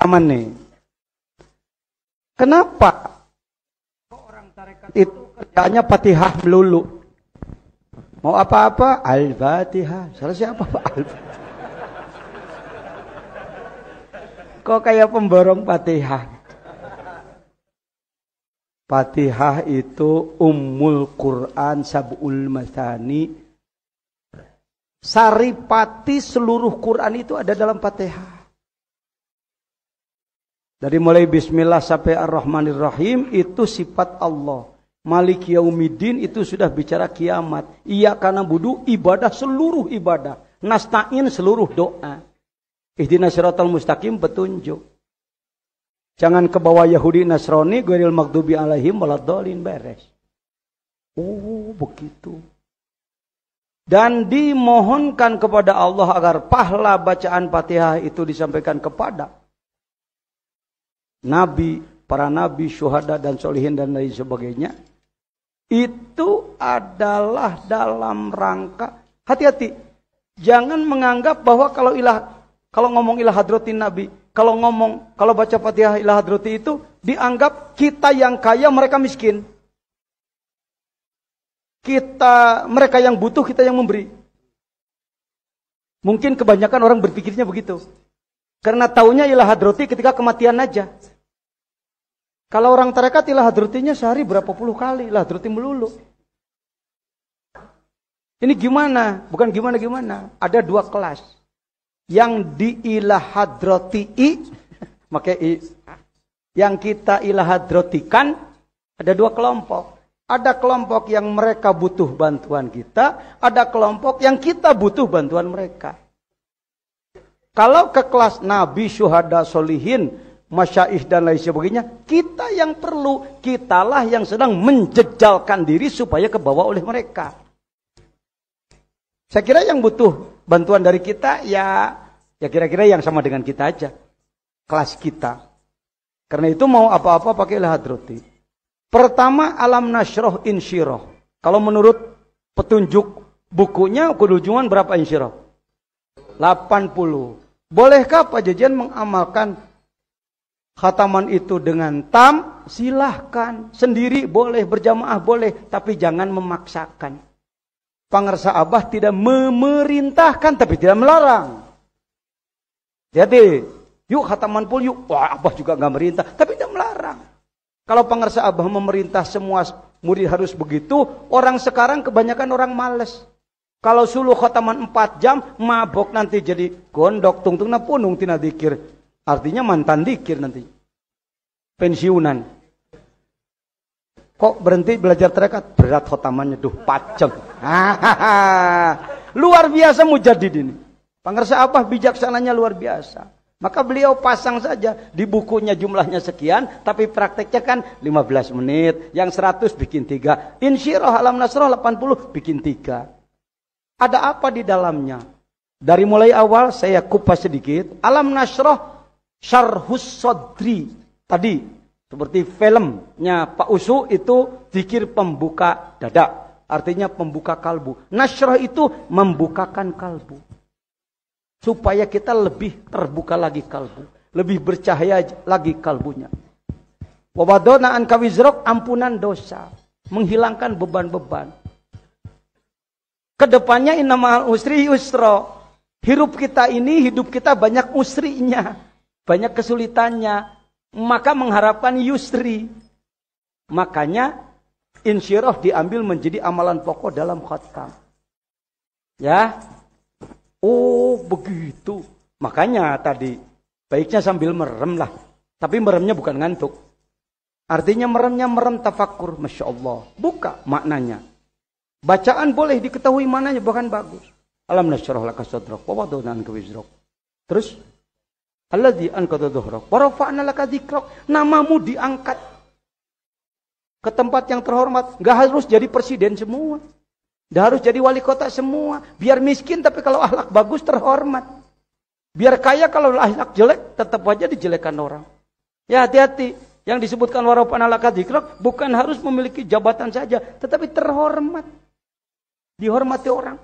aman nih. Kenapa orang tarekat itu kerjanya Fatihah melulu? Mau apa-apa Al-Fatihah. Salah siapa Pak? Al-Fatihah. Kok kayak pemborong Fatihah? Fatihah itu Ummul Quran Sab'ul Mathani. Saripati seluruh Quran itu ada dalam Fatihah. Dari mulai Bismillah sampai Ar-Rahmanir-Rahim itu sifat Allah. Maliki Yaumiddin itu sudah bicara kiamat. Iyyaka na'budu ibadah seluruh ibadah. Nasta'in seluruh doa. Ihdinas siratal mustaqim petunjuk. Jangan ke bawah Yahudi Nasrani, ghairil maghdubi alaihim waladdallin, beres. Oh, begitu. Dan dimohonkan kepada Allah agar pahala bacaan Fatihah itu disampaikan kepada nabi, para nabi, syuhada dan solihin dan lain sebagainya. Itu adalah dalam rangka hati-hati. Jangan menganggap bahwa kalau ngomong ilah hadratin nabi, kalau baca Fatihah ilah hadrati itu dianggap kita yang kaya, mereka miskin. Mereka yang butuh, kita yang memberi. Mungkin kebanyakan orang berpikirnya begitu. Karena taunya ilah hadrati ketika kematian aja. Kalau orang tarekat ilah hadratinya sehari berapa puluh kali ilah hadrati melulu. Ini gimana? Bukan gimana-gimana. Ada dua kelas. Yang di ilah hadrati pakai i. Yang kita ilah hadratikan ada dua kelompok. Ada kelompok yang mereka butuh bantuan kita, ada kelompok yang kita butuh bantuan mereka. Kalau ke kelas nabi, syuhada, solihin, masyaikh dan lain sebagainya, kita yang perlu, kitalah yang sedang menjejalkan diri supaya kebawa oleh mereka. Saya kira yang butuh bantuan dari kita ya kira-kira yang sama dengan kita aja. Kelas kita. Karena itu mau apa-apa pakailah hadrati. Pertama alam nasroh insyirah. Kalau menurut petunjuk bukunya kedujuan berapa insyirah? 80. Bolehkah Pak Jajan mengamalkan khataman itu dengan tam? Silahkan. Sendiri boleh, berjamaah boleh. Tapi jangan memaksakan. Pangersa Abah tidak memerintahkan tapi tidak melarang. Jadi, yuk khataman pul yuk. Wah, Abah juga nggak merintah, tapi tidak melarang. Kalau pangersa Abah memerintah semua murid harus begitu, orang sekarang kebanyakan orang males. Kalau suluh khataman 4 jam, mabok nanti jadi gondok, tungtungna punung tina dikir. Artinya mantan dikir nanti. Pensiunan. Kok berhenti belajar tarekat? Berat khatamannya, 4 jam. Luar biasa mujadid ini. Pangersa Abah bijaksananya luar biasa. Maka beliau pasang saja di bukunya jumlahnya sekian, tapi prakteknya kan 15 menit, yang 100 bikin 3. Insyirah alam nasroh 80 bikin 3. Ada apa di dalamnya? Dari mulai awal saya kupas sedikit. Alam nasroh syarhus sodri. Tadi seperti filmnya Pak Usu itu zikir pembuka dada. Artinya pembuka kalbu. Nasroh itu membukakan kalbu. Supaya kita lebih terbuka lagi kalbu. Lebih bercahaya lagi kalbunya. Wawadona an kawizrok, ampunan dosa. Menghilangkan beban-beban. Kedepannya innama usri yusra. Hidup kita banyak usrinya. Banyak kesulitannya. Maka mengharapkan yusri. Makanya insyirah diambil menjadi amalan pokok dalam khatam. Ya. Oh begitu. Makanya tadi baiknya sambil merem lah. Tapi meremnya bukan ngantuk. Artinya merem tafakkur. Masya Allah. Buka maknanya. Bacaan boleh diketahui mananya. Bahkan bagus. Alam nasyrah laka sadrak. Wa wada'na anka wizrak. Terus. Alladzi anqadha dhahrak. Wa rafa'na laka dzikrak. Namamu diangkat. Ke tempat yang terhormat. Gak harus jadi presiden semua. Dah harus jadi wali kota semua. Biar miskin tapi kalau akhlak bagus terhormat. Biar kaya kalau akhlak jelek tetap aja dijelekan orang. Ya hati-hati. Yang disebutkan warafa'na laka dzikrak bukan harus memiliki jabatan saja. Tetapi terhormat. Dihormati orang.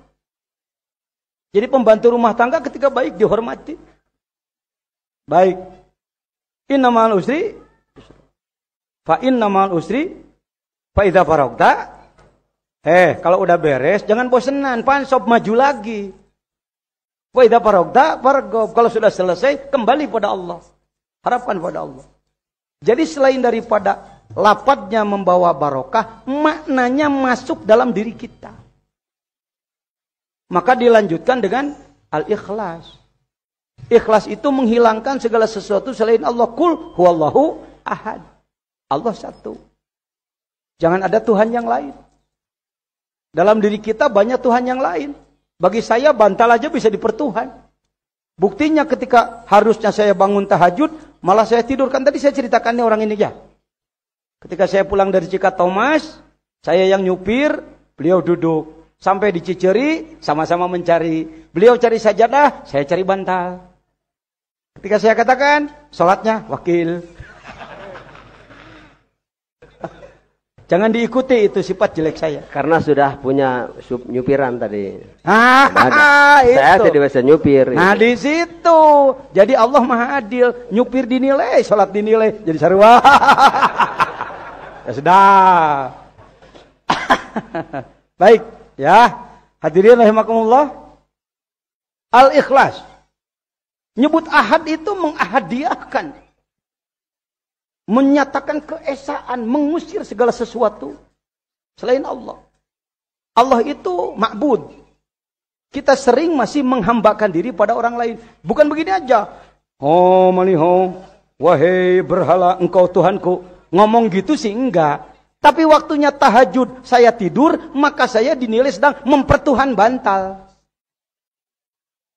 Jadi pembantu rumah tangga ketika baik dihormati. Baik. Inna ma'al usri fa inna ma'al usri fa idza faragta. Kalau udah beres jangan bosenan, pansop maju lagi. Wa idza faragta farghab. Kalau sudah selesai kembali pada Allah. Harapkan pada Allah. Jadi selain daripada lafadznya membawa barokah, maknanya masuk dalam diri kita. Maka dilanjutkan dengan al-ikhlas. Ikhlas itu menghilangkan segala sesuatu selain Allah. Qul huwallahu ahad. Allah satu. Jangan ada Tuhan yang lain. Dalam diri kita banyak Tuhan yang lain. Bagi saya bantal aja bisa dipertuhan. Buktinya ketika harusnya saya bangun tahajud, malah saya tidur. Kan tadi saya ceritakannya orang ini ya. Ketika saya pulang dari Cikatomas, saya yang nyupir, beliau duduk. Sampai di Ciceri, sama-sama mencari. Beliau cari sajadah, saya cari bantal. Ketika saya katakan, sholatnya wakil. Jangan diikuti itu sifat jelek saya. Karena sudah punya nyupiran tadi. Saya tidak bisa nyupir. Nah di situ. Jadi Allah Maha Adil. Nyupir dinilai, sholat dinilai. Jadi sarwa. Ya sudah. Baik. Ya. Hadirin rahimakumullah. Al-ikhlas. Nyebut ahad itu mengahadiahkan. Menyatakan keesaan, mengusir segala sesuatu selain Allah. Allah itu ma'bud. Kita sering masih menghambakan diri pada orang lain. Bukan begini aja. Oh maniho, wahai berhala engkau Tuhanku. Ngomong gitu sih enggak. Tapi waktunya tahajud, saya tidur, maka saya dinilai sedang mempertuhan bantal.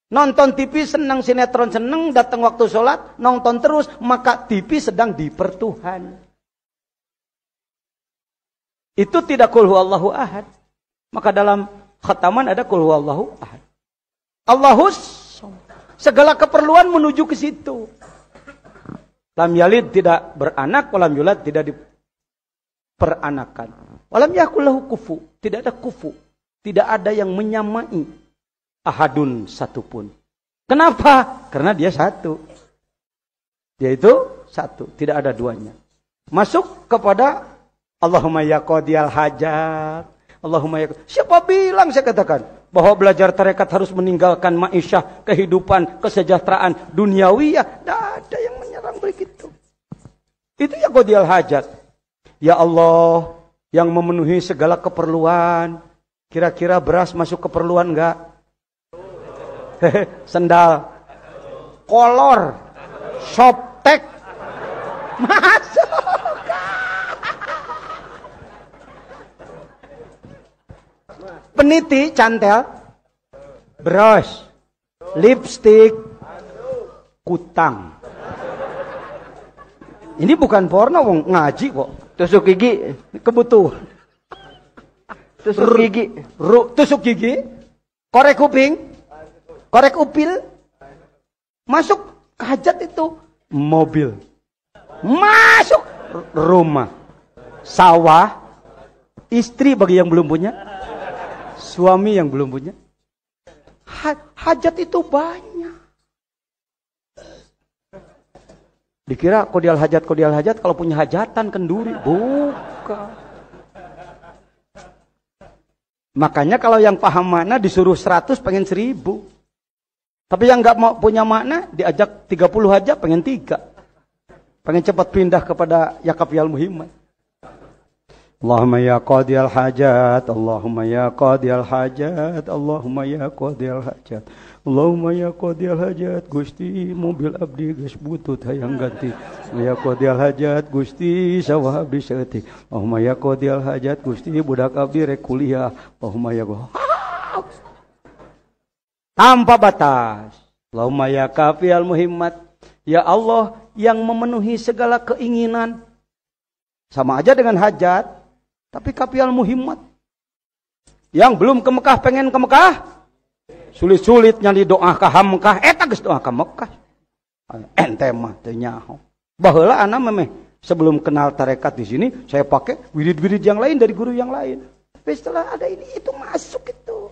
Nonton TV senang, sinetron senang, datang waktu sholat, nonton terus, maka TV sedang dipertuhan. Itu tidak qul huwallahu ahad. Maka dalam khataman ada qul huwallahu ahad. Allahus, segala keperluan menuju ke situ. Lam yalid tidak beranak, walam yulad tidak diperanakan. Walam yakul lahu kufu, tidak ada kufu. Tidak ada yang menyamai. Ahadun satupun. Kenapa? Karena dia satu. Dia itu satu. Tidak ada duanya. Masuk kepada Allahumma ya qadiyal hajat. Allahumma ya. Siapa bilang saya katakan bahwa belajar tarekat harus meninggalkan ma'isyah, kehidupan, kesejahteraan duniawiyah. Tidak ada yang menyerang begitu. Itu ya qadiyal hajat. Ya Allah yang memenuhi segala keperluan. Kira-kira beras masuk keperluan enggak? Sendal, kolor, shoptek, masuk. Peniti, cantel, brush, lipstick, kutang. Ini bukan porno, wong ngaji kok. Tusuk gigi, kebutuhan. Tusuk gigi, tusuk gigi, korek kuping. Korek upil, masuk ke hajat itu mobil, masuk rumah, sawah, istri bagi yang belum punya, suami yang belum punya. Hajat itu banyak. Dikira kodial hajat kalau punya hajatan kenduri, bukan. Makanya kalau yang paham makna disuruh 100 pengen 1000. Tapi yang nggak mau punya makna diajak 30 aja pengen 3. Pengen cepat pindah kepada yakafiyal muhimmat. Allahumma ya qadiyal hajat, Allahumma ya qadiyal hajat, Allahumma ya qadiyal hajat. Allahumma ya qadiyal hajat, Gusti mobil abdi geus butut hayang ganti. Ya qadiyal hajat, Gusti sawah abdi seeutik. Allahumma ya qadiyal hajat, Gusti budak abdi rek kuliah. Allahumma ya tanpa batas. Allahumma ya kafiyal muhimmat. Ya Allah yang memenuhi segala keinginan. Sama aja dengan hajat. Tapi kafiyal muhimmat. Yang belum ke Mekah pengen ke Mekah. Sulit-sulit nyali doa ke Mekah. Eta geus doa ke Mekah. Ente mah teu nyaho. Baheula ana memeh sebelum kenal tarekat di sini saya pakai wirid-wirid yang lain dari guru yang lain. Tapi setelah ada ini itu masuk itu.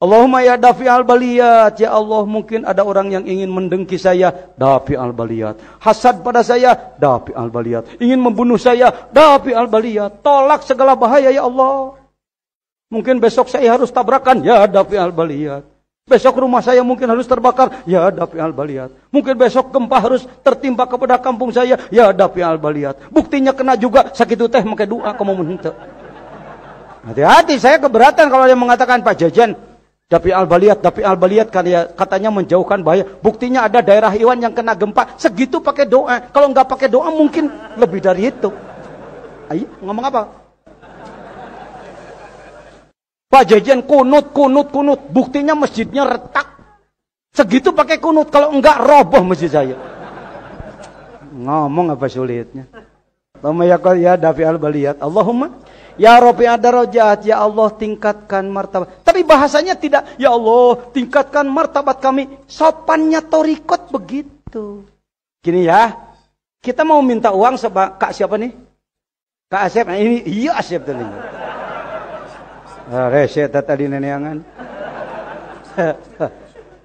Allahumma ya dafi'al baliyat, ya Allah mungkin ada orang yang ingin mendengki saya, dafi'al baliyat. Hasad pada saya, dafi'al baliyat. Ingin membunuh saya, dafi'al baliyat. Tolak segala bahaya ya Allah. Mungkin besok saya harus tabrakan, ya dafi'al baliyat. Besok rumah saya mungkin harus terbakar, ya dafi'al baliyat. Mungkin besok gempa harus tertimpa kepada kampung saya, ya dafi'al baliyat. Buktinya kena juga sakit teh make doa kamu menhente. Hati-hati, saya keberatan kalau dia mengatakan Pak Jajan dafi al-baliyat katanya menjauhkan bahaya. Buktinya ada daerah Iwan yang kena gempa, segitu pakai doa. Kalau nggak pakai doa mungkin lebih dari itu. Ayo, ngomong apa? Pak Jajan kunut. Buktinya masjidnya retak. Segitu pakai kunut, kalau enggak roboh masjid saya. Ngomong apa sulitnya? Allahumma ya dafi al-baliyat. Allahumma ya Rafi'ad darajat, ya Allah tingkatkan martabat. Tapi bahasanya tidak, ya Allah tingkatkan martabat kami. Sopannya torikot begitu. Gini ya, kita mau minta uang sama Kak siapa nih? Kak Asep, nah ini iya Asep tadi. Rese tadi neneangan.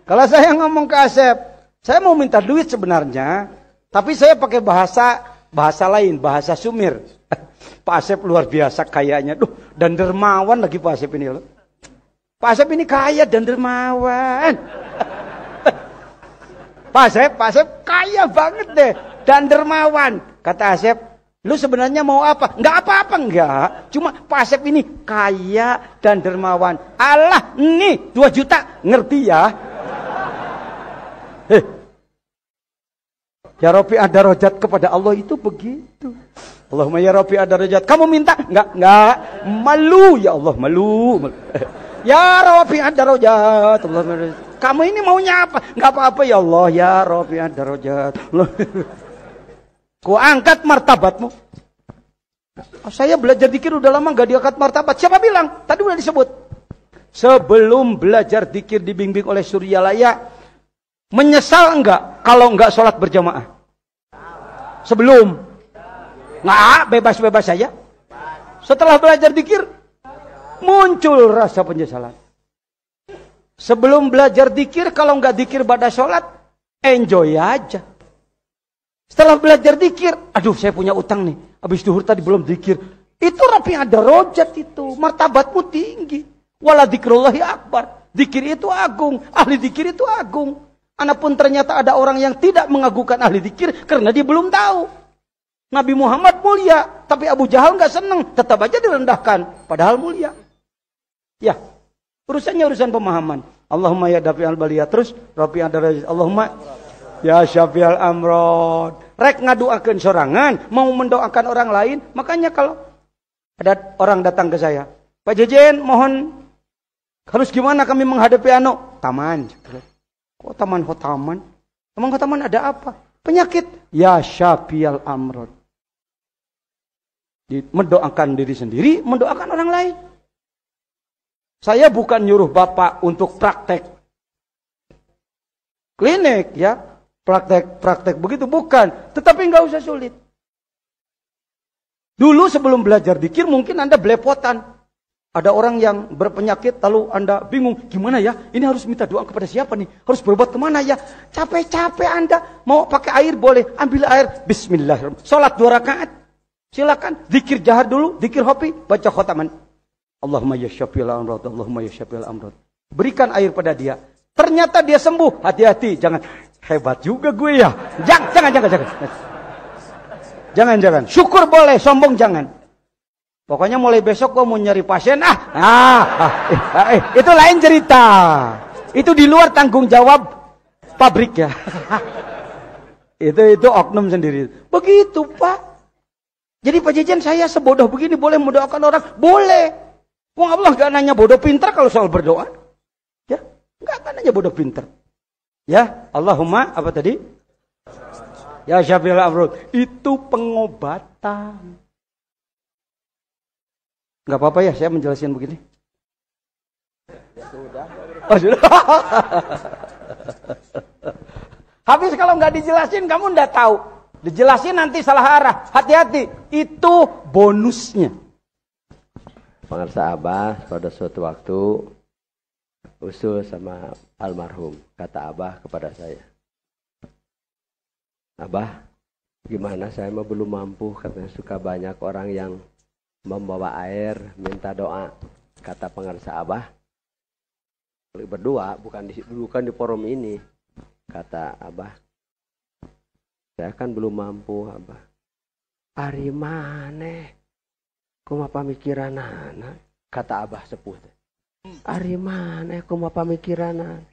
Kalau saya ngomong ke Asep, saya mau minta duit sebenarnya, tapi saya pakai bahasa lain, bahasa Sumir. Pak Asep luar biasa kayanya. Dan dermawan lagi Pak Asep ini loh. Pak Asep ini kaya dan dermawan. Pak Asep kaya banget deh. Dan dermawan. Kata Asep, lu sebenarnya mau apa? Enggak apa-apa, enggak. Cuma Pak Asep ini kaya dan dermawan. Allah, nih 2 juta. Ngerti ya? Ya Rafi'ad darajat kepada Allah itu begitu. Allahumma ya Rafi'ad darajat. Kamu minta? Enggak. Malu ya Allah, malu. Ya Rafi'ad darajat. Kamu ini maunya apa? Enggak apa-apa ya Allah, ya Rafi'ad darajat. Ku angkat martabatmu. Saya belajar dikir udah lama enggak diangkat martabat. Siapa bilang? Tadi udah disebut. Sebelum belajar dikir dibimbing oleh Surya Laya, menyesal enggak kalau enggak sholat berjamaah? Sebelum. Nggak, bebas-bebas saja. Setelah belajar dikir, muncul rasa penyesalan. Sebelum belajar dikir, kalau nggak dikir pada sholat, enjoy aja. Setelah belajar dikir, aduh saya punya utang nih, habis duhur tadi belum dikir. Itu Rafi'ad darajat itu, martabatmu tinggi. Wala dzikrullahi akbar. Dikir itu agung, ahli dikir itu agung. Anapun ternyata ada orang yang tidak mengagungkan ahli dikir karena dia belum tahu. Nabi Muhammad mulia, tapi Abu Jahal nggak seneng, tetap aja direndahkan, padahal mulia. Ya, urusannya urusan pemahaman. Allahumma ya dafi'al baliyat, terus Rafi'ad darajat. Allahumma ya syafi'al amrod. Rek ngaduakeun sorangan, mau mendoakan orang lain. Makanya kalau ada orang datang ke saya, Pak Jejen, mohon harus gimana kami menghadapi taman. Kok taman hotaman? Emang hotaman ada apa? Penyakit. Ya syafi'al amrod. Mendoakan diri sendiri, mendoakan orang lain. Saya bukan nyuruh Bapak untuk praktek klinik ya, praktek begitu bukan, tetapi nggak usah sulit. Dulu sebelum belajar dikir mungkin Anda belepotan. Ada orang yang berpenyakit lalu Anda bingung, gimana ya? Ini harus minta doa kepada siapa nih? Harus berobat kemana ya? Capek-capek Anda, mau pakai air boleh, ambil air, bismillahirrahmanirrahim. Salat 2 rakaat. Silakan, zikir jahar dulu, zikir hopi, baca khotaman. Allahumma ya syafi'al amrad, Allahumma ya syafi'al amrad. Berikan air pada dia. Ternyata dia sembuh, hati-hati, jangan. Hebat juga gue ya. Jangan. Syukur boleh, sombong jangan. Pokoknya mulai besok gue mau nyari pasien. Itu lain cerita. Itu di luar tanggung jawab pabrik ya. Itu oknum sendiri. Begitu Pak. Jadi Pak Jejen saya sebodoh begini boleh mendoakan orang? Boleh. Wong Allah gak nanya bodoh pintar kalau soal berdoa. Ya, gak nanya bodoh pintar. Ya, Allahumma apa tadi? Ya syafi'al amrod. Itu pengobatan. Gak apa-apa ya saya menjelaskan begini. Sudah. Oh, sudah. Habis kalau nggak dijelasin kamu nggak tahu. Dijelasin nanti salah arah. Hati-hati. Itu bonusnya. Pengarsa Abah pada suatu waktu usul sama almarhum. Kata Abah kepada saya, Abah, gimana saya mah belum mampu. Katanya suka banyak orang yang membawa air, minta doa. Kata pengarsa Abah, berdua, bukan di forum ini. Kata Abah, saya kan belum mampu, Abah. Ari maneh, kumaha pamikiranana? Kata Abah sepuh. Ari maneh kumaha pamikiranana?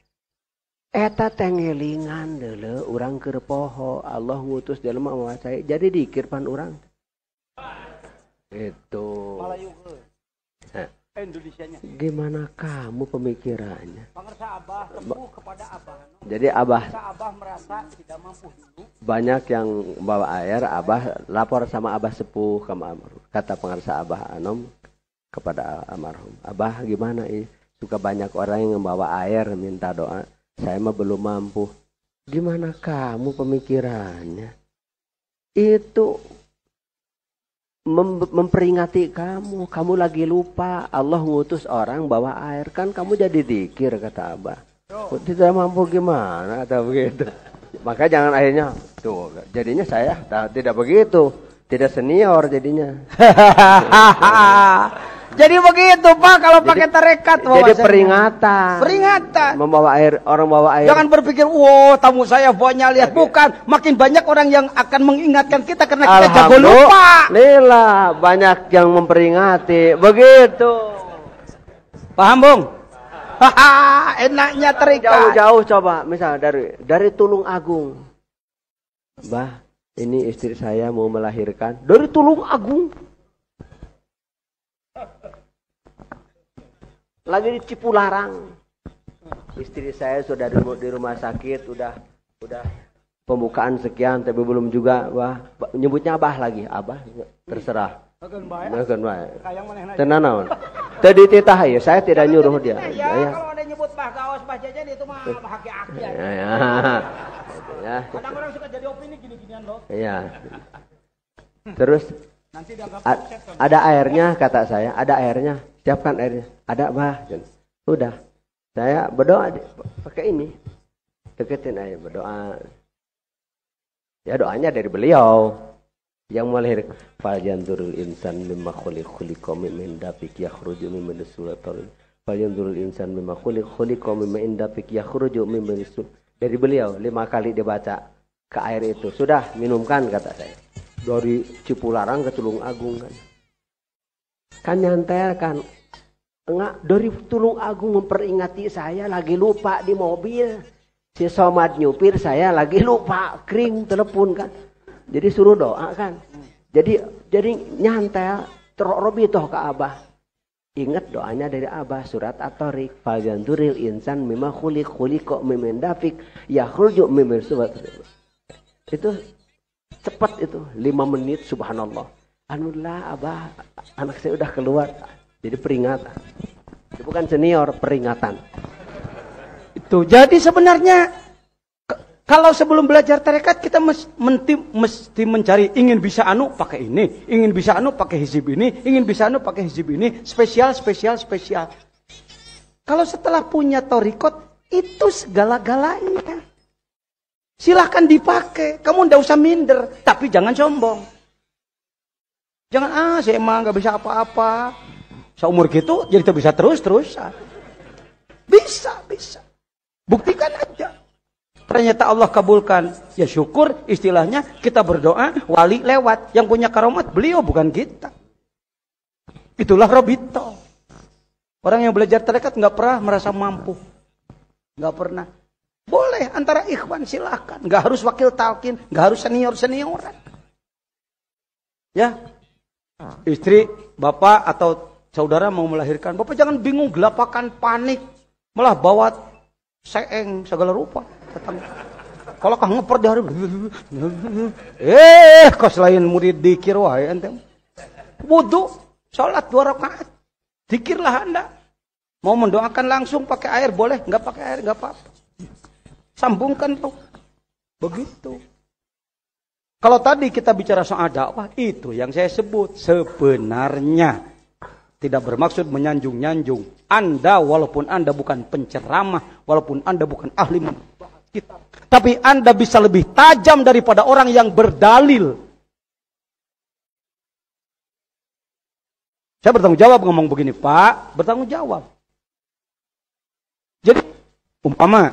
Eta tengelingan deuleu urang keur poho, Allah ngutus jelema mawasai jadi dikir pan urang. Itu. Indonesianya. Gimana kamu pemikirannya? Pengersa Abah teguh kepada Abah. Jadi Abah merasa tidak mampu dulu. Banyak yang bawa air, Abah lapor sama Abah sepuh, kata pengarsa Abah Anom kepada almarhum. Abah gimana ini? Suka banyak orang yang membawa air minta doa. Saya mah belum mampu. Gimana kamu pemikirannya? Itu memperingati kamu lagi lupa, Allah ngutus orang bawa air, kan kamu jadi dikir, kata Abah. Tidak mampu gimana, atau begitu. Maka jangan akhirnya, tuh jadinya saya tidak begitu, tidak senior jadinya. Jadi begitu Pak, kalau pakai tarekat. Jadi peringatan. Membawa air, orang bawa air. Jangan berpikir, wow tamu saya banyak lihat. Bukan, makin banyak orang yang akan mengingatkan kita karena kita jago lupa. Alhamdulillah, banyak yang memperingati. Begitu. Paham Bung? Enaknya terikat. Jauh-jauh coba, misal dari Tulung Agung. Bah, ini istri saya mau melahirkan. Dari Tulung Agung. Lagi di Cipularang, istri saya sudah di rumah sakit, udah pembukaan sekian, tapi belum juga, wah nyebutnya Abah lagi, Abah terserah. Makan baik. Tenanawan. Tadi titah ya, saya tidak nyuruh dia. Ya, kalau ada nyebut Bah Gaos, Bah Jajan itu mah haki-haki aja. Ya. Kadang orang suka jadi opini gini-ginian loh. Iya. Terus nanti ada airnya, kata saya, ada airnya. Siapkan airnya. Ada Bah. Udah. Saya berdoa pakai ini. Deketin aja berdoa. Ya doanya dari beliau. Yang melahirkan. Falyanzurul insan mimma khuliqa min dafik yakhruju min sulatan. Falyanzurul insan mimma khuliqa min dafik yakhruju min sulatan. Dari beliau 5 kali dibaca ke air itu. Sudah minumkan, kata saya. Dari Cipularang ke Tulung Agung kan. Kan nyantel kan. Enggak, dari Tulung Agung memperingati saya lagi lupa di mobil. Si Somad nyupir saya lagi lupa, kering telepon kan. Jadi suruh doa kan. Jadi nyantel terobitoh ke Abah. Ingat doanya dari Abah, surat At-Tariq. Falyanzuril insan mimma khuliqa min dafik yakhruju min itu cepat itu 5 menit, subhanallah. Alhamdulillah Abah, anak saya udah keluar. Jadi peringatan. Itu bukan senior, peringatan. Itu. Jadi sebenarnya kalau sebelum belajar tarekat kita mesti mencari, ingin bisa anu pakai ini, ingin bisa anu pakai hizib ini, ingin bisa anu pakai hizib ini, spesial. Kalau setelah punya torikot itu segala-galanya. Silahkan dipakai, kamu ndak usah minder, tapi jangan sombong. Jangan saya emang nggak bisa apa-apa. Seumur gitu jadi kita bisa terus-terusan. Bisa. Buktikan aja. Ternyata Allah kabulkan. Ya syukur, istilahnya kita berdoa, wali lewat. Yang punya karomat beliau bukan kita. Itulah Robito. Orang yang belajar tarekat nggak pernah merasa mampu. Nggak pernah. Boleh antara ikhwan silahkan. Nggak harus wakil talqin, nggak harus senioran. Ya, istri, bapak atau saudara mau melahirkan, bapak jangan bingung, gelapakan, panik, malah bawa seeng segala rupa. Kalau kah ngeper di hari, kos lain murid dikir wae ente. Wudu, sholat 2 rakaat, dikirlah Anda. Mau mendoakan langsung pakai air boleh, nggak pakai air nggak apa-apa. Sambungkan tuh, begitu. Kalau tadi kita bicara soal dakwah, itu yang saya sebut sebenarnya Tidak bermaksud menyanjung-nyanjung. Anda walaupun Anda bukan penceramah, walaupun Anda bukan ahli kitab, tapi Anda bisa lebih tajam daripada orang yang berdalil. Saya bertanggung jawab ngomong begini, Pak, bertanggung jawab. Jadi umpama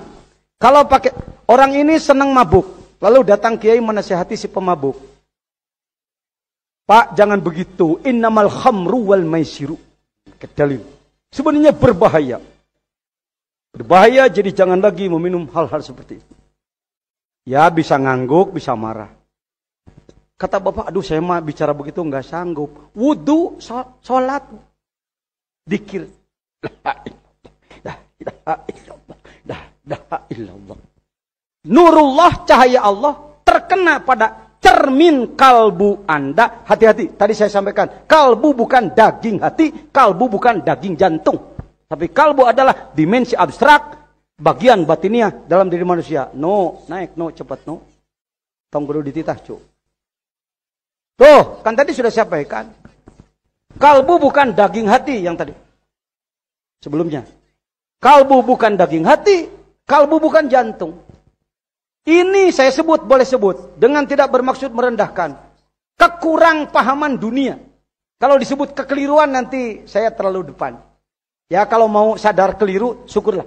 kalau pakai orang ini senang mabuk, lalu datang kiai menasihati si pemabuk. Pak, jangan begitu. Innamal khamru wal maisiru. Kedalil. Sebenarnya berbahaya. Berbahaya, jadi jangan lagi meminum hal-hal seperti itu. Ya, bisa ngangguk, bisa marah. Kata bapak, aduh saya mah bicara begitu nggak sanggup. Wudu, sholat, dikir. Nurullah, cahaya Allah terkena pada cermin kalbu Anda. Hati-hati, tadi saya sampaikan, kalbu bukan daging hati, kalbu bukan daging jantung. Tapi kalbu adalah dimensi abstrak, bagian batiniah dalam diri manusia. No, naik, no, cepat, no. Tong kudu dititah, cu. Tuh, kan tadi sudah saya sampaikan. Kalbu bukan daging hati yang tadi. Sebelumnya. Kalbu bukan daging hati, kalbu bukan jantung. Ini saya sebut, boleh sebut. Dengan tidak bermaksud merendahkan. Kekurang pahaman dunia. Kalau disebut kekeliruan nanti saya terlalu depan. Ya kalau mau sadar keliru, syukurlah.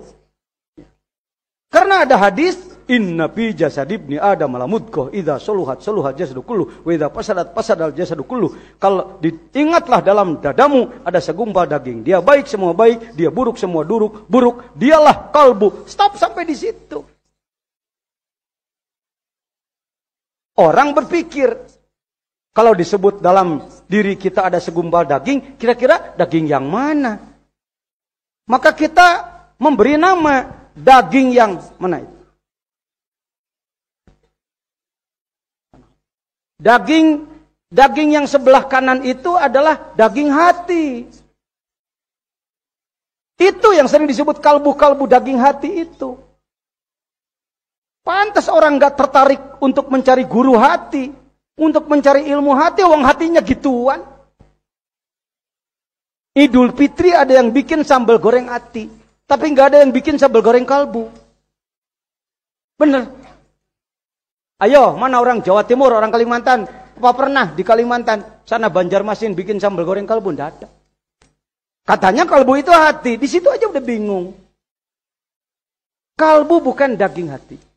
Karena ada hadis, inna fi jasad ibni adam la mudghah idza saluhat saluhat jasadu kullu wa idza fasadat fasadal jasadu kullu. Kalau diingatlah dalam dadamu ada segumpal daging. Dia baik semua baik, dia buruk semua buruk. Dialah kalbu. Stop sampai di situ. Orang berpikir, kalau disebut dalam diri kita ada segumpal daging, kira-kira daging yang mana? Maka kita memberi nama daging yang mana itu? Daging yang sebelah kanan itu adalah daging hati. Itu yang sering disebut kalbu-kalbu daging hati itu. Pantas orang gak tertarik untuk mencari guru hati. Untuk mencari ilmu hati, uang hatinya gituan. Idul Fitri ada yang bikin sambal goreng hati. Tapi gak ada yang bikin sambal goreng kalbu. Bener. Ayo, mana orang Jawa Timur, orang Kalimantan. Apa pernah di Kalimantan, sana Banjarmasin bikin sambal goreng kalbu? Tidak ada. Katanya kalbu itu hati. Di situ aja udah bingung. Kalbu bukan daging hati.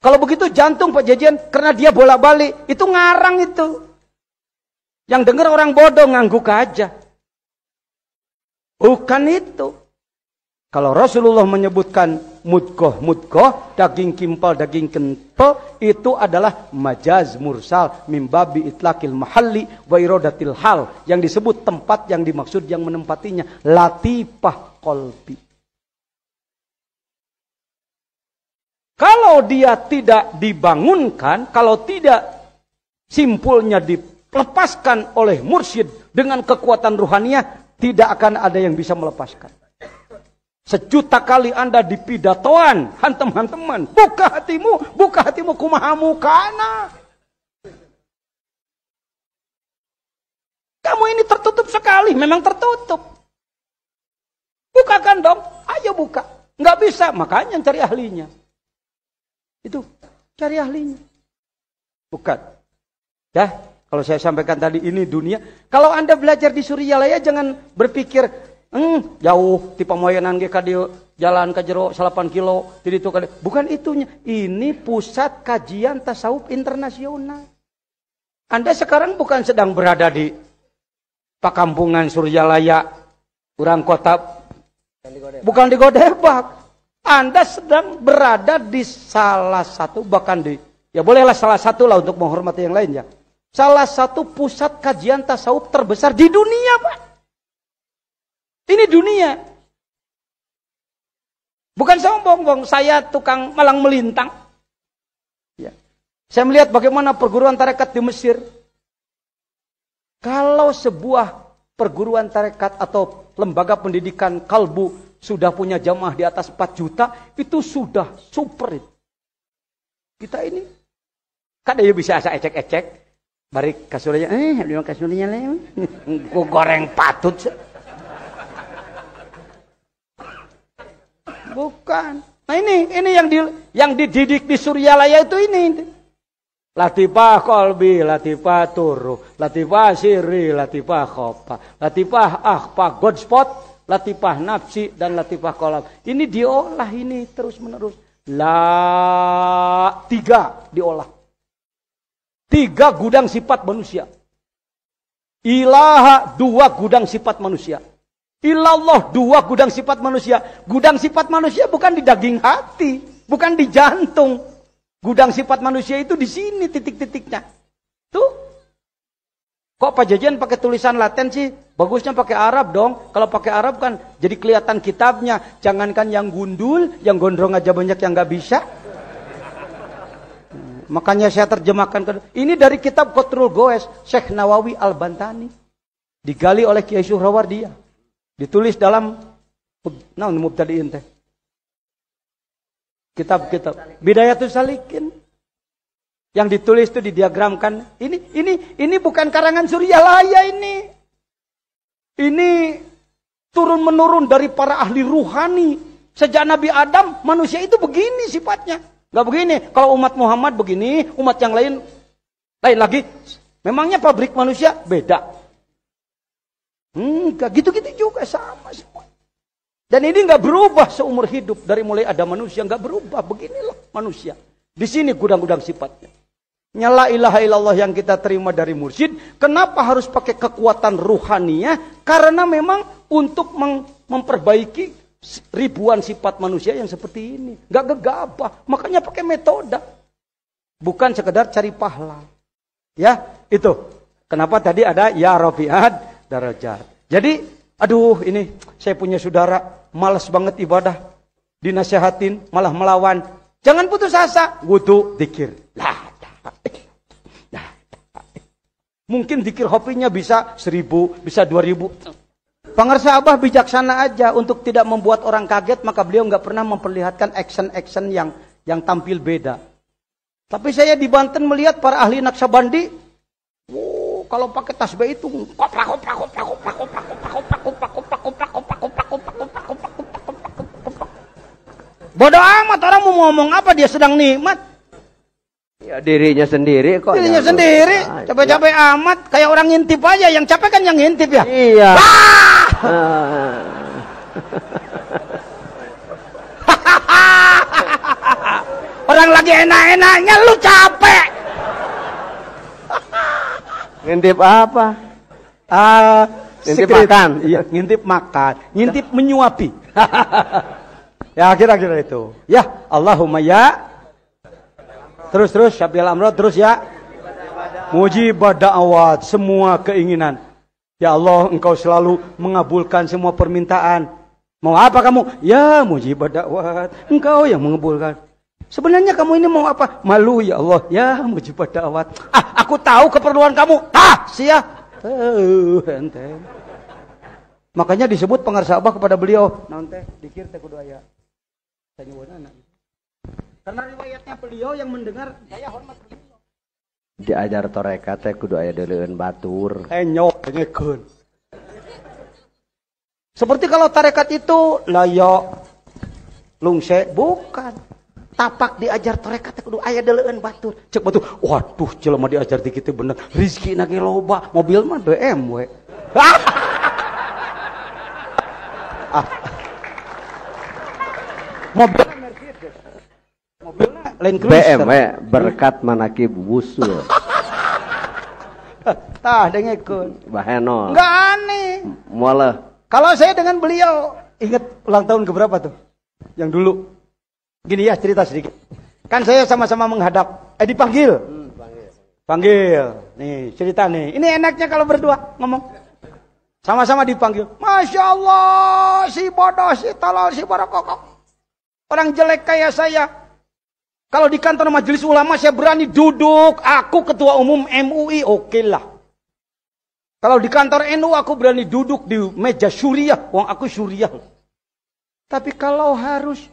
Kalau begitu jantung Pak Jajian, karena dia bolak-balik, itu ngarang itu. Yang dengar orang bodoh ngangguk aja. Bukan itu. Kalau Rasulullah menyebutkan mudghah, daging kimpal, daging kental, itu adalah majaz mursal mimbabi itlaqil mahalli wa iradatil hal. Yang disebut tempat yang dimaksud yang menempatinya. Latifah qalbi. Kalau dia tidak dibangunkan, kalau tidak simpulnya dilepaskan oleh mursyid dengan kekuatan ruhaniah, tidak akan ada yang bisa melepaskan. Sejuta kali Anda dipidatoan, hantem-hanteman, buka hatimu kumahamu kana. Kamu ini tertutup sekali, memang tertutup. Bukakan dong, ayo buka. Nggak bisa, makanya cari ahlinya. Itu, cari ahlinya. Bukan. Ya, kalau saya sampaikan tadi ini dunia. Kalau Anda belajar di Suryalaya jangan berpikir, jauh di pamoyanan ka di jalan ka jero 8 kilo di itu kali. Bukan itunya. Ini pusat kajian tasawuf internasional. Anda sekarang bukan sedang berada di Pakampungan Suryalaya, urang kota, bukan di Godebak. Anda sedang berada di salah satu, bahkan di, ya bolehlah salah satu lah untuk menghormati yang lainnya. Salah satu pusat kajian tasawuf terbesar di dunia, Pak. Ini dunia. Bukan sombong, saya tukang malang melintang. Ya. Saya melihat bagaimana perguruan tarekat di Mesir. Kalau sebuah perguruan tarekat atau lembaga pendidikan kalbu sudah punya jamaah di atas 4 juta, itu sudah super. Kita ini, kadang ya bisa asa ecek-ecek. Barik kasurnya, lima kasurnya lah. Ku goreng patut. Bukan. Nah ini yang dididik di Suryalaya itu ini. Latifah kolbi, latifah turu, latifah siri, latifah khofa, latifah akhfa, godspot, latifah nafsi, dan latifah kolam. Ini diolah ini terus menerus. Tiga diolah. 3 gudang sifat manusia. Ilaha 2 gudang sifat manusia. Ilallah 2 gudang sifat manusia. Gudang sifat manusia bukan di daging hati, bukan di jantung. Gudang sifat manusia itu di sini titik-titiknya. Tuh. Kok Pak Jajan pakai tulisan Latin sih? Bagusnya pakai Arab dong. Kalau pakai Arab kan jadi kelihatan kitabnya. Jangankan yang gundul, yang gondrong aja banyak yang nggak bisa. Makanya saya terjemahkan. Ini dari kitab Qatrul Goes, Syekh Nawawi Al-Bantani. Digali oleh Kiai Suhrawardiyah. Ditulis dalam Mubtadi'in teh. Kitab-kitab. Bidayatus Salikin. Yang ditulis itu didiagramkan. Ini bukan karangan Suryalaya ini. Ini turun-menurun dari para ahli ruhani. Sejak Nabi Adam, manusia itu begini sifatnya. Gak begini. Kalau umat Muhammad begini, umat yang lain lagi. Memangnya pabrik manusia beda. Enggak, gitu-gitu juga sama semua. Dan ini gak berubah seumur hidup. Dari mulai ada manusia gak berubah. Beginilah manusia. Di sini gudang-gudang sifatnya. La ilaha illallah yang kita terima dari mursyid. Kenapa harus pakai kekuatan ruhaniyah? Karena memang untuk memperbaiki ribuan sifat manusia yang seperti ini. Gak gegabah. Makanya pakai metode. Bukan sekedar cari pahala. Ya, itu. Kenapa tadi ada ya rafi'at darajat. Jadi, aduh ini saya punya saudara malas banget ibadah. Dinasihatin, malah melawan. Jangan putus asa. Wudu, dikir. Mungkin dikir hobinya bisa 1000, bisa 2000. Pengarsa Abah bijaksana aja untuk tidak membuat orang kaget, maka beliau nggak pernah memperlihatkan action-action yang tampil beda. Tapi saya di Banten melihat para ahli Naksabandi, kalau pakai tasbih itu bodoh amat, orang mau ngomong apa, dia sedang nikmat. Ya dirinya sendiri kok. Dirinya sendiri, capek-capek amat, kayak orang ngintip aja, yang capek kan yang ngintip ya. Iya. Orang lagi enak-enaknya lu capek. Ngintip apa? Ngintip makan. Iya, ngintip makan, ngintip menyuapi. Ya kira-kira itu. Ya, Allahumma ya. Terus Syafi'il Amrod terus ya. Mujibad da'awat, semua keinginan. Ya Allah, Engkau selalu mengabulkan semua permintaan. Mau apa kamu? Ya mujibad da'awat, Engkau yang mengabulkan. Sebenarnya kamu ini mau apa? Malu ya Allah. Ya mujibad da'awat. Aku tahu keperluan kamu. Sia. Ente. Makanya disebut pengarsa Abah kepada beliau. Naon teh dikir teh kudu aya. Tanyueunana. Karena riwayatnya beliau yang mendengar, saya hormat beliau. Diajar toreka teh kudu aya deuleueun batur. Nyok dengekeun. Seperti kalau tarekat itu layo lungse, bukan. Tapak diajar tarekat teh kudu aya deuleueun batur. Cek batur, waduh jelema diajar di kitu bener. Rezekina ge loba, mobil mah BMW. Mobil Mercedes. Mobilnya Land Cruiser. BMW berkat manakib wusul. Tah dengekeun. Baheno. Enggak aneh. Moaleuh. Kalau saya dengan beliau, ingat ulang tahun keberapa tuh? Yang dulu. Gini ya, cerita sedikit. Kan saya sama-sama menghadap. Dipanggil. Panggil. Nih, cerita nih. Ini enaknya kalau berdua ngomong. Sama-sama dipanggil. Masya Allah, si bodoh, si tolol, si barokokok. Orang jelek kayak saya. Kalau di kantor majelis ulama saya berani duduk. Aku ketua umum MUI, oke lah. Kalau di kantor NU aku berani duduk di meja syuriah. Wong aku syuriah. Tapi kalau harus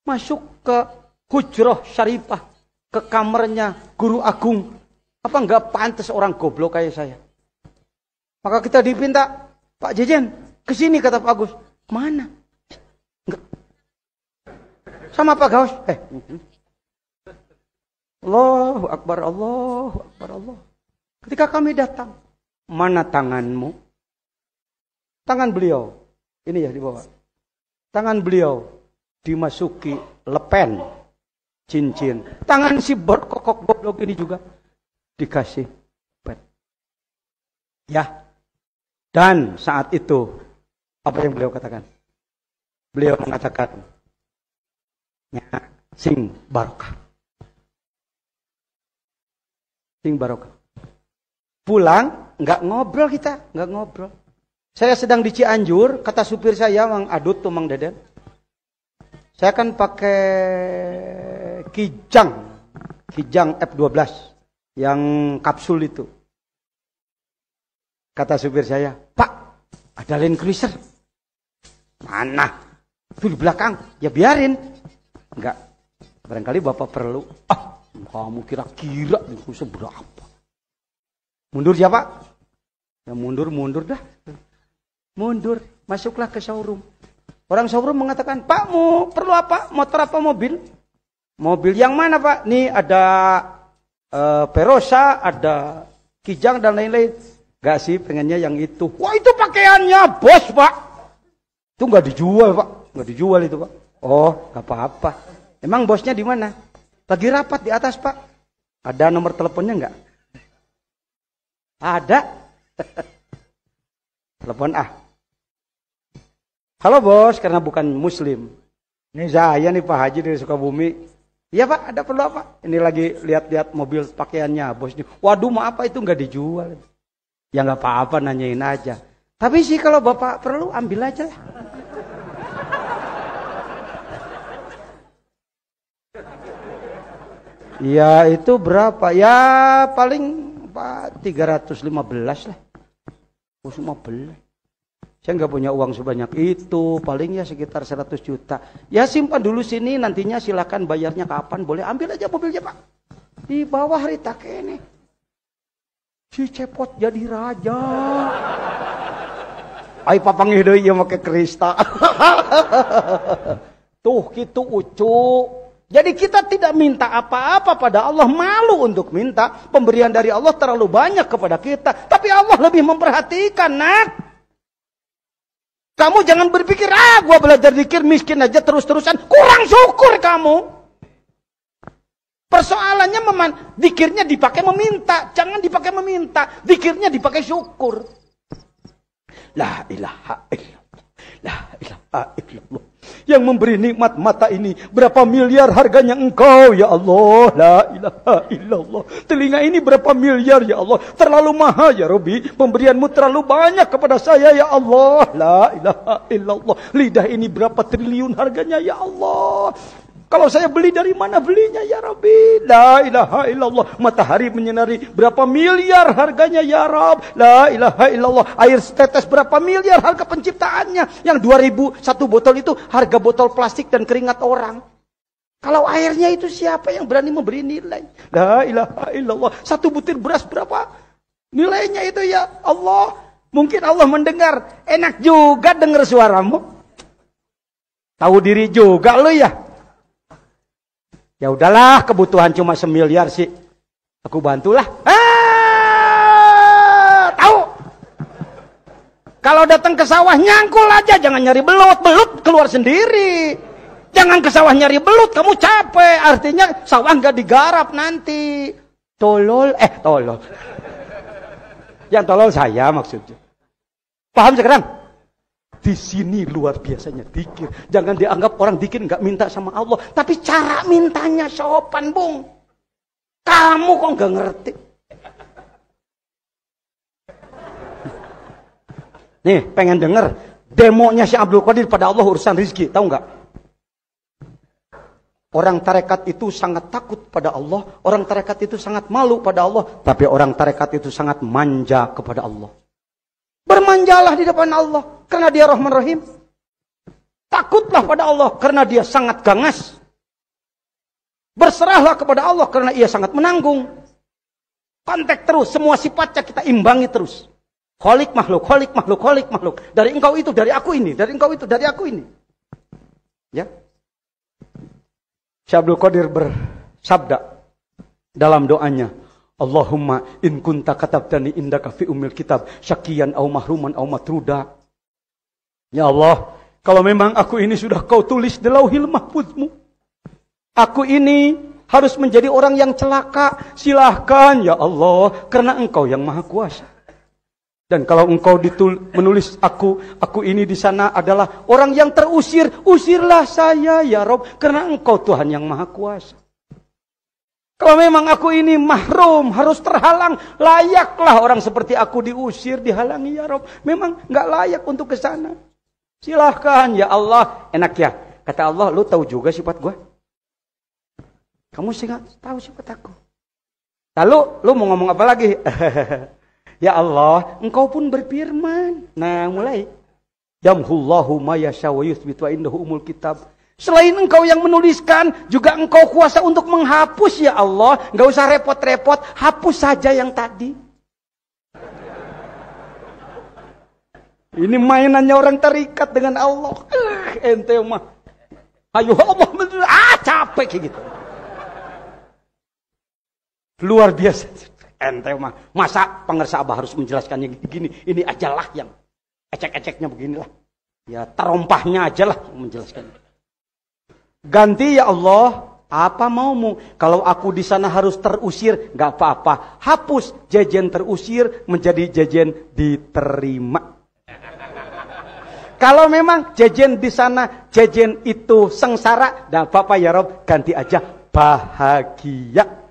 masuk ke hujroh syarifah, ke kamarnya guru agung, Apa enggak pantas orang goblok kayak saya? Maka kita dipinta, Pak Jejen, ke sini kata Pak Agus. Mana? Enggak. Sama Pak Gaus. Allahu Akbar, Allahu Akbar, Allah. Ketika kami datang, mana tanganmu? Tangan beliau, ini ya di bawah. Tangan beliau dimasuki lepen cincin. Tangan si berkokok goblok ini juga dikasih pet. Ya. Dan saat itu apa yang beliau katakan? Beliau mengatakan, ya, sing barokah. Sing barokah. Pulang, nggak ngobrol kita, nggak ngobrol. Saya sedang di Cianjur, kata supir saya, Mang Adut tuh Mang Deden. Saya kan pakai Kijang F12 yang kapsul itu. Kata supir saya, Pak, ada Land Cruiser. Mana? Itu di belakang. Ya biarin. Enggak. Barangkali Bapak perlu. Kamu kira-kira itu seberapa? Mundur siapa? Ya mundur dah. Mundur. Masuklah ke showroom. Orang showroom mengatakan, Pak, mau perlu apa? Motor apa mobil? Mobil yang mana, Pak? Nih ada Perosa, ada Kijang dan lain-lain. Gak sih, pengennya yang itu. Wah, itu pakaiannya bos, Pak. Itu gak dijual, Pak. Gak dijual itu, Pak. Oh, gak apa-apa. Emang bosnya di mana? Lagi rapat di atas, Pak. Ada nomor teleponnya enggak? Ada. Telepon Halo bos, karena bukan muslim. Ini saya nih Pak Haji dari Sukabumi. Iya Pak, ada perlu apa? Ini lagi lihat-lihat mobil pakaiannya bosnya. Waduh, maaf Pak, itu enggak dijual. Ya enggak apa-apa, nanyain aja. Tapi sih kalau Bapak perlu, ambil aja lah. Ya itu berapa? Ya paling Pak 315 lah. 15. Saya nggak punya uang sebanyak itu. Paling ya sekitar 100 juta. Ya simpan dulu sini, nantinya silakan bayarnya kapan. Boleh ambil aja mobilnya Pak. Di bawah Rita kene. Si cepot jadi raja. Ai papangih deui ieu make Krista. Tuh kitu ucu. Jadi kita tidak minta apa-apa pada Allah, malu untuk minta. Pemberian dari Allah terlalu banyak kepada kita. Tapi Allah lebih memperhatikan, nak. Kamu jangan berpikir, gua belajar zikir miskin aja terus-terusan. Kurang syukur kamu. Persoalannya zikirnya dipakai meminta. Jangan dipakai meminta. Zikirnya dipakai syukur. La ilaha illallah. La ilaha illallah. Yang memberi nikmat mata ini, berapa miliar harganya Engkau ya Allah. La ilaha illallah. Telinga ini berapa miliar ya Allah. Terlalu mahal ya Rabbi. Pemberianmu terlalu banyak kepada saya ya Allah. La ilaha illallah. Lidah ini berapa triliun harganya ya Allah. Kalau saya beli, dari mana belinya ya Rabbi? La ilaha illallah. Matahari menyinari, berapa miliar harganya ya Rabb? La ilaha illallah. Air setetes, berapa miliar harga penciptaannya? Yang 2000 satu botol itu harga botol plastik dan keringat orang. Kalau airnya itu siapa yang berani memberi nilai? La ilaha illallah. Satu butir beras berapa nilainya itu ya Allah? Mungkin Allah mendengar. Enak juga dengar suaramu. Tahu diri juga lo ya. Ya udahlah, kebutuhan cuma 1 miliar sih. Aku bantulah. Tahu? Kalau datang ke sawah nyangkul aja, jangan nyari belut. Belut keluar sendiri. Jangan ke sawah nyari belut, kamu capek. Artinya sawah nggak digarap nanti. Tolol. Yang tolol saya maksudnya. Paham sekarang? Di sini luar biasanya zikir. Jangan dianggap orang zikir nggak minta sama Allah. Tapi cara mintanya sopan, Bung. Kamu kok nggak ngerti? Nih, pengen denger demonya si Abdul Qadir pada Allah urusan rizki. Tahu nggak? Orang tarekat itu sangat takut pada Allah. Orang tarekat itu sangat malu pada Allah. Tapi orang tarekat itu sangat manja kepada Allah. Bermanjalah di depan Allah karena dia Rahman Rahim. Takutlah pada Allah karena dia sangat ganas. Berserahlah kepada Allah karena ia sangat menanggung. Kontak terus, semua sifatnya kita imbangi terus. Kholik makhluk, kholik makhluk, kholik makhluk. Dari engkau itu, dari aku ini, dari engkau itu, dari aku ini. Ya. Syekh Abdul Qadir bersabda dalam doanya, Allahumma in kunta katabtani indaka fi umil kitab syakiyan au mahruman au matruda. Ya Allah, kalau memang aku ini sudah kau tulis di lauhil mahfuzmu, aku ini harus menjadi orang yang celaka, silahkan ya Allah, karena engkau yang maha kuasa. Dan kalau engkau menulis aku ini di sana adalah orang yang terusir, usirlah saya ya Rob, karena engkau Tuhan yang maha kuasa. Kalau memang aku ini mahrum, harus terhalang, layaklah orang seperti aku diusir, dihalangi ya Rob. Memang nggak layak untuk ke sana. Silahkan ya Allah. Enak ya, kata Allah, lu tahu juga sifat gue? Kamu sih nggak tahu sifat aku. Lalu lu mau ngomong apa lagi? Ya Allah, engkau pun berfirman. Nah, mulai. Yamhullahu ma yasha wa yuthbit wa indahu umul kitab. Selain engkau yang menuliskan, juga engkau kuasa untuk menghapus ya Allah. Enggak usah repot-repot, hapus saja yang tadi. Ini mainannya orang terikat dengan Allah. Ente mah. Ayo Allah, capek kayak gitu. Luar biasa. Ente mah, masa pengersa Abah harus menjelaskannya gini. Ini ajalah yang ecek-eceknya beginilah. Ya terompahnya ajalah yang menjelaskan. Ganti ya Allah, apa maumu? Kalau aku di sana harus terusir, nggak apa-apa. Hapus jajan terusir menjadi jajan diterima. Kalau memang jajan di sana, jajan itu sengsara, nggak apa-apa ya Rob, ganti aja bahagia.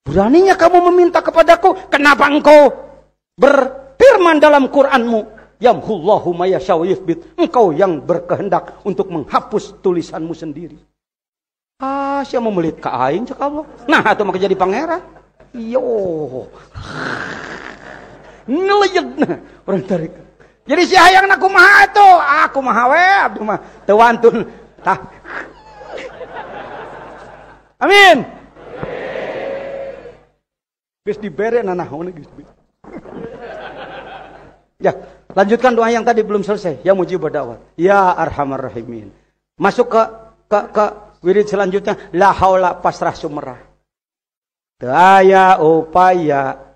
Beraninya kamu meminta kepadaku, kenapa engkau berfirman dalam Qur'anmu, yamhullahu ma yasha wa yuthbit, engkau yang berkehendak untuk menghapus tulisanmu sendiri. Siapa mau melihat ke aing cak Allah. Nah, itu maka jadi pangeran. Yo. Ngelejek orang tarik. Jadi si hayang aku maha itu, aku maha we, abdu mah teu wantun. Tah. Amin. Bis dibere nanahona geus. Ya, lanjutkan doa yang tadi belum selesai. Ya mujibud da'wat. Ya arhamar rahimin. Masuk ke wirid selanjutnya. La haula pasrah sumerah. Teu aya upaya,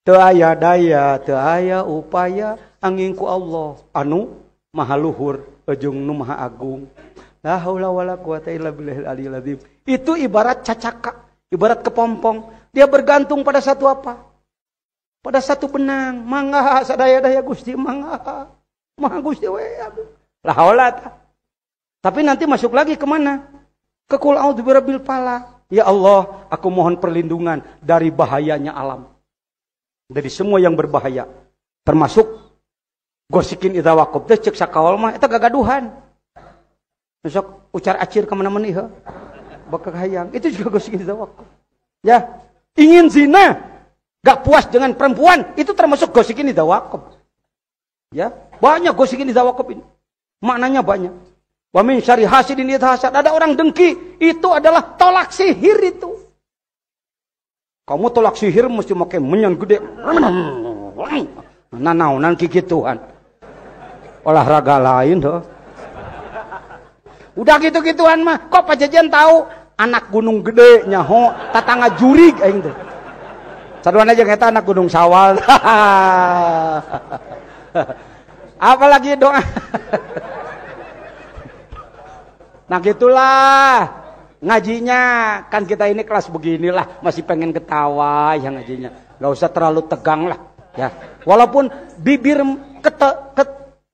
teu aya daya, teu aya upaya angin ku Allah anu maha luhur, ujung nu maha agung. La haula wala quwata illa billahil aliyil azim. Itu ibarat cacaka, ibarat kepompong. Dia bergantung pada satu apa? Pada satu benang. Mangga sadaya-daya Gusti, mangga. Maha Gusti we. La haula. Tapi nanti masuk lagi kemana? Ke qul a'udzu birabbil falaq. Ya Allah, aku mohon perlindungan dari bahayanya alam. Dari semua yang berbahaya. Termasuk gosikin idza waqab. Teh ceuk sakawal mah eta gagaduhan. Besok ucar acir kemana-mana ieu. Bakal hayang. Itu juga gosikin idza waqab. Ya. Ingin zina, gak puas dengan perempuan, itu termasuk gosikin idza waqab. Ya, banyak gosikin idza waqab ini. Maknanya banyak. Wa min syarri hasidin idza hasad. Ada orang dengki, itu adalah tolak sihir itu. Kamu tolak sihir mesti make menyan gede. Nanaonan kikituan. Olahraga lain doh. Udah gitu-gituan mah, kok pajajan tahu? Anak gunung gede nyaho tatangga jurig aing teh. Saduan aja kita anak gunung sawal. Apalagi doa. Nah gitulah ngajinya, kan kita ini kelas beginilah, masih pengen ketawa ya ngajinya. Gak usah terlalu tegang lah ya. Walaupun bibir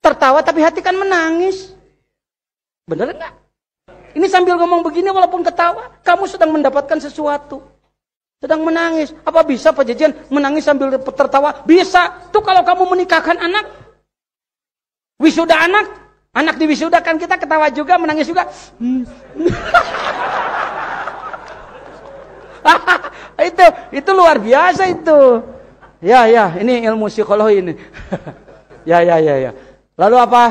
tertawa tapi hati kan menangis. Bener enggak? Ini sambil ngomong begini walaupun ketawa, kamu sedang mendapatkan sesuatu. Sedang menangis. Apa bisa Pak Jajan menangis sambil tertawa? Bisa. Tuh kalau kamu menikahkan anak, wisuda anak diwisuda kan kita ketawa juga, menangis juga. Itu luar biasa itu. Ya, ini ilmu psikologi ini. Ya. Lalu apa?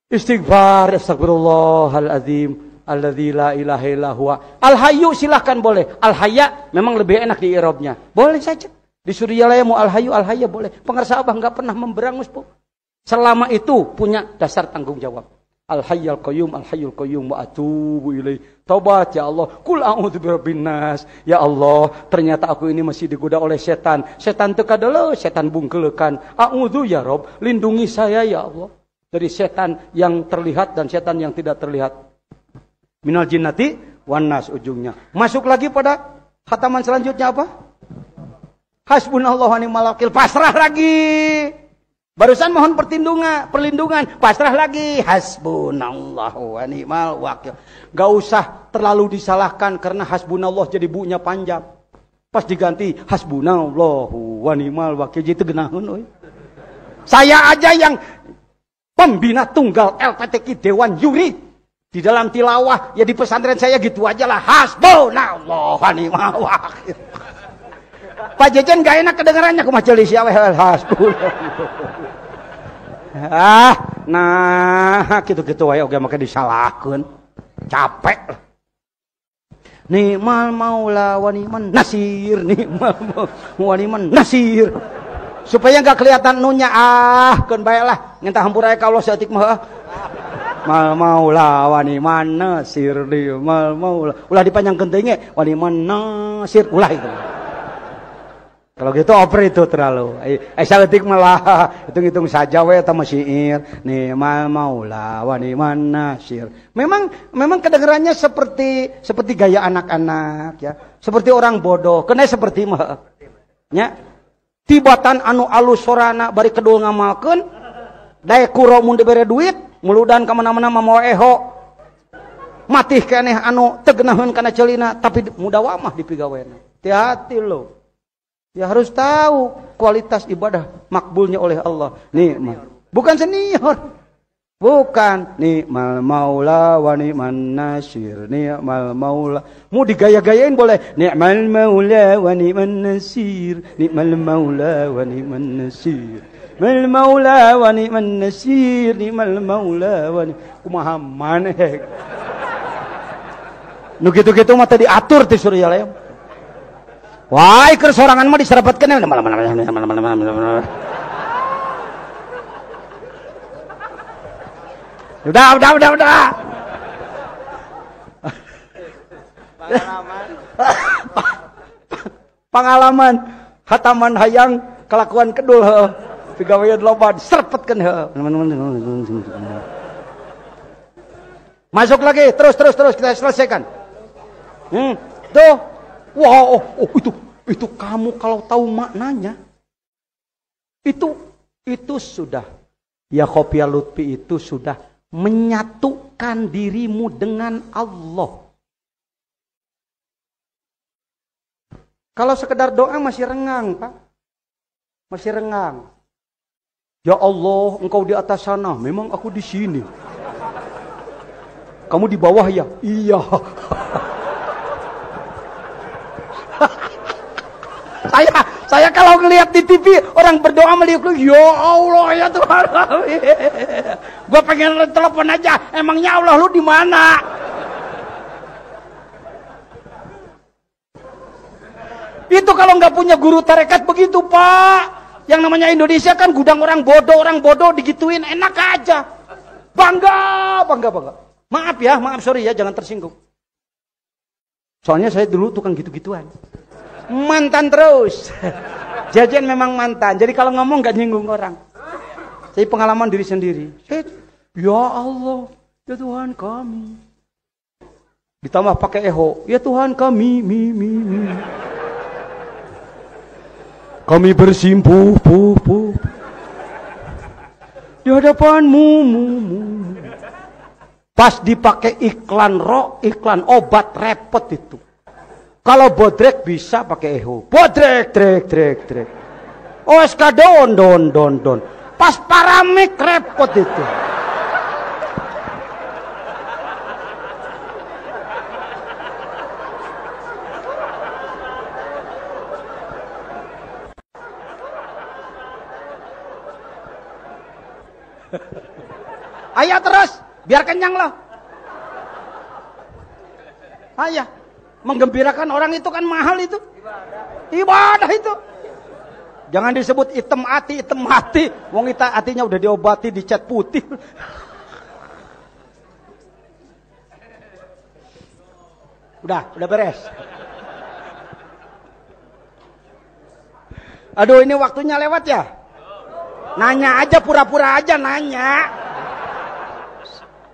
Istighfar, astagfirullahaladzim. Alladzi la ilaha illa huwa. Al-Hayyu silahkan boleh. Al-Hayya memang lebih enak di i'rabnya. Boleh saja. Di Suryalaya mau Al-Hayyu, Al-Hayya boleh. Pengarsa Abah enggak pernah memberangus, Bu. Selama itu punya dasar tanggung jawab. Al-Hayyul Qayyum wa atubu ilaih. Taubat ya Allah. Qul a'udzu birabbin nas. Ya Allah, ternyata aku ini masih digoda oleh setan. Setan teu kadeuleuk, setan bungkeulekan. A'udzu ya Rabb, lindungi saya ya Allah dari setan yang terlihat dan setan yang tidak terlihat. Minal jinnati wan nas ujungnya. Masuk lagi pada khataman selanjutnya apa? Hasbunallahu wa ni'mal wakil. Pasrah lagi. Barusan mohon perlindungan, pasrah lagi. Hasbunallahu wa ni'mal wakil. Gak usah terlalu disalahkan karena hasbunallah jadi bunya panjang. Pas diganti hasbunallahu wa ni'mal wakil itu genaheun. Saya aja yang pembina tunggal LPTQ Dewan Juri di dalam tilawah ya di pesantren saya gitu aja lah. Hasbunallahu wa ni'mal wakil. Pak Jejen gak enak kedengarannya ku majelis ya nah gitu-gitu wae oge make disalahkeun. Capek lah. Ni'mal maula wa ni'man nasir, ni'mal wa ni'man nasir. Supaya enggak kelihatan nunya keun bae lah. Ngentah hampura ka Allah saeutik mah. Mal maula wa ni'man nasir, ni'mal maula. Ulah dipanjangkeun teuing ge wa ni'man nasir ulah itu. Kalau gitu oper itu terlalu. Saeutik malah hitung-hitung saja we eta masyiir. Ni'mal maula wa ni'man nasir. Memang kedengarannya seperti gaya anak-anak ya. Seperti orang bodoh. Kena seperti mah. Nya. Tibatan anu alus sorana bari kedul ngamalkeun. Dae kuro mun dibere duit, muludan ka mana-mana mamawa eho. Matih keneh anu teu geunaheun kana ceulina tapi mudawamah dipigawena. Hati-hati lo. Ya harus tahu kualitas ibadah makbulnya oleh Allah. Nikmat. Bukan senior. Bukan. Ni'mal maula wa ni'man nasir. Ni'mal maula. Mau digaya-gayain boleh. Ni'mal maula wa ni'man nasir. Ni'mal maula wa ni'man nasir. Ni'mal maula wa ni'man nasir. Ni'mal maula wa ni'man. Kumaha maneh. Nu gitu-gitu mah tadi atur ti Suryalaya. Wah, keur sorangan mah diserepetkeun ya. Udah. Pengalaman hataman hayang kelakuan kedul heuh. Pigawean loba diserepetkeun heuh. Masuk lagi, terus kita selesaikan. Tuh. Wow, itu kamu kalau tahu maknanya. Itu sudah. Ya Khofiyah Lutfi itu sudah menyatukan dirimu dengan Allah. Kalau sekedar doa masih rengang, Pak. Masih rengang. Ya Allah, engkau di atas sana, memang aku di sini. Kamu di bawah ya? Iya. Saya kalau ngelihat di TV orang berdoa meliuk, ya Allah ya Tuhan. Gua pengen telepon aja, emangnya Allah lu di mana? Itu kalau nggak punya guru tarekat begitu, Pak. Yang namanya Indonesia kan gudang orang bodoh digituin enak aja. Bangga. Maaf sorry ya, jangan tersinggung. Soalnya saya dulu tukang gitu-gituan. Mantan terus. Jajan memang mantan. Jadi kalau ngomong gak nyinggung orang. Saya pengalaman diri sendiri. Ya Allah, ya Tuhan kami. Ditambah pakai eho. Ya Tuhan kami, kami bersimpuh, di hadapanmu. Pas dipakai iklan obat repot itu. Kalau bodrek bisa pakai eho. Bodrek, trek. OSK don. Pas paramik repot itu. Ayo terus, biar kenyang loh. Ayah, menggembirakan orang itu kan mahal itu. Ibadah itu. Jangan disebut hitam hati. Wong kita hatinya udah diobati, dicat putih. Udah beres. Aduh, ini waktunya lewat ya? Nanya aja, pura-pura aja nanya.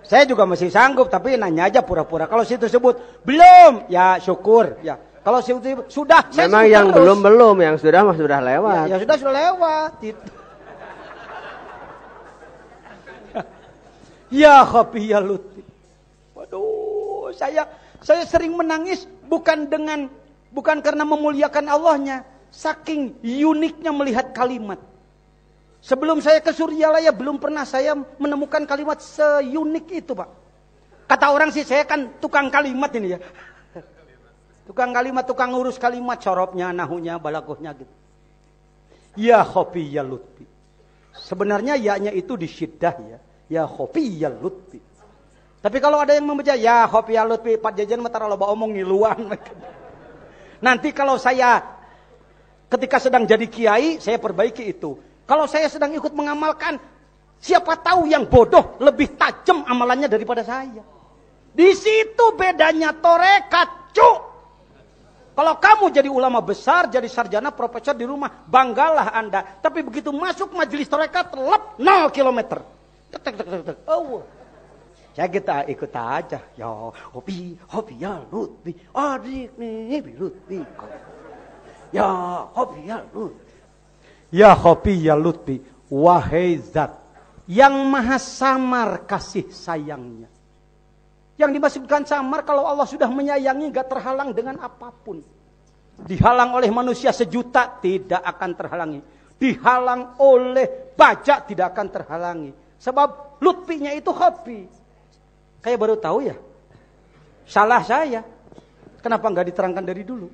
Saya juga masih sanggup, tapi nanya aja pura-pura. Kalau situ sebut belum, ya syukur. Ya. Kalau situ sudah, saya memang yang terus. belum, yang sudah mah sudah lewat. Ya sudah lewat. Ya Khafi ya Lutfi. Waduh, saya sering menangis bukan karena memuliakan Allahnya, saking uniknya melihat kalimat. Sebelum saya ke Suryalaya belum pernah saya menemukan kalimat seunik itu, Pak. Kata orang sih saya kan tukang kalimat ini ya. Tukang kalimat, tukang urus kalimat, corobnya, nahunya, balagohnya gitu. Ya Khafi ya Lutfi. Sebenarnya ya-nya itu di syiddah ya. Ya Khafi ya Lutfi. Tapi kalau ada yang membaca ya Khafi ya Lutfi, Pak Jajan mata loba omong ngiluan. Nanti kalau saya ketika sedang jadi kiai, saya perbaiki itu. Kalau saya sedang ikut mengamalkan, siapa tahu yang bodoh lebih tajam amalannya daripada saya. Di situ bedanya torekat, cuk. Kalau kamu jadi ulama besar, jadi sarjana, profesor di rumah, banggalah Anda. Tapi begitu masuk majelis torekat, lep 0 kilometer. Oh. Saya kita ikut aja. Ya Hobi ya Lutfi. Adik nih Lutfi. Ya Hobi ya Lutfi. Ya Khafi ya Lutfi, wahai zat yang maha samar kasih sayangnya. Yang dimaksudkan samar kalau Allah sudah menyayangi gak terhalang dengan apapun. Dihalang oleh manusia 1 juta tidak akan terhalangi. Dihalang oleh bajak tidak akan terhalangi. Sebab Lutfinya itu Khafi. Kayak baru tahu ya. Salah saya. Kenapa gak diterangkan dari dulu?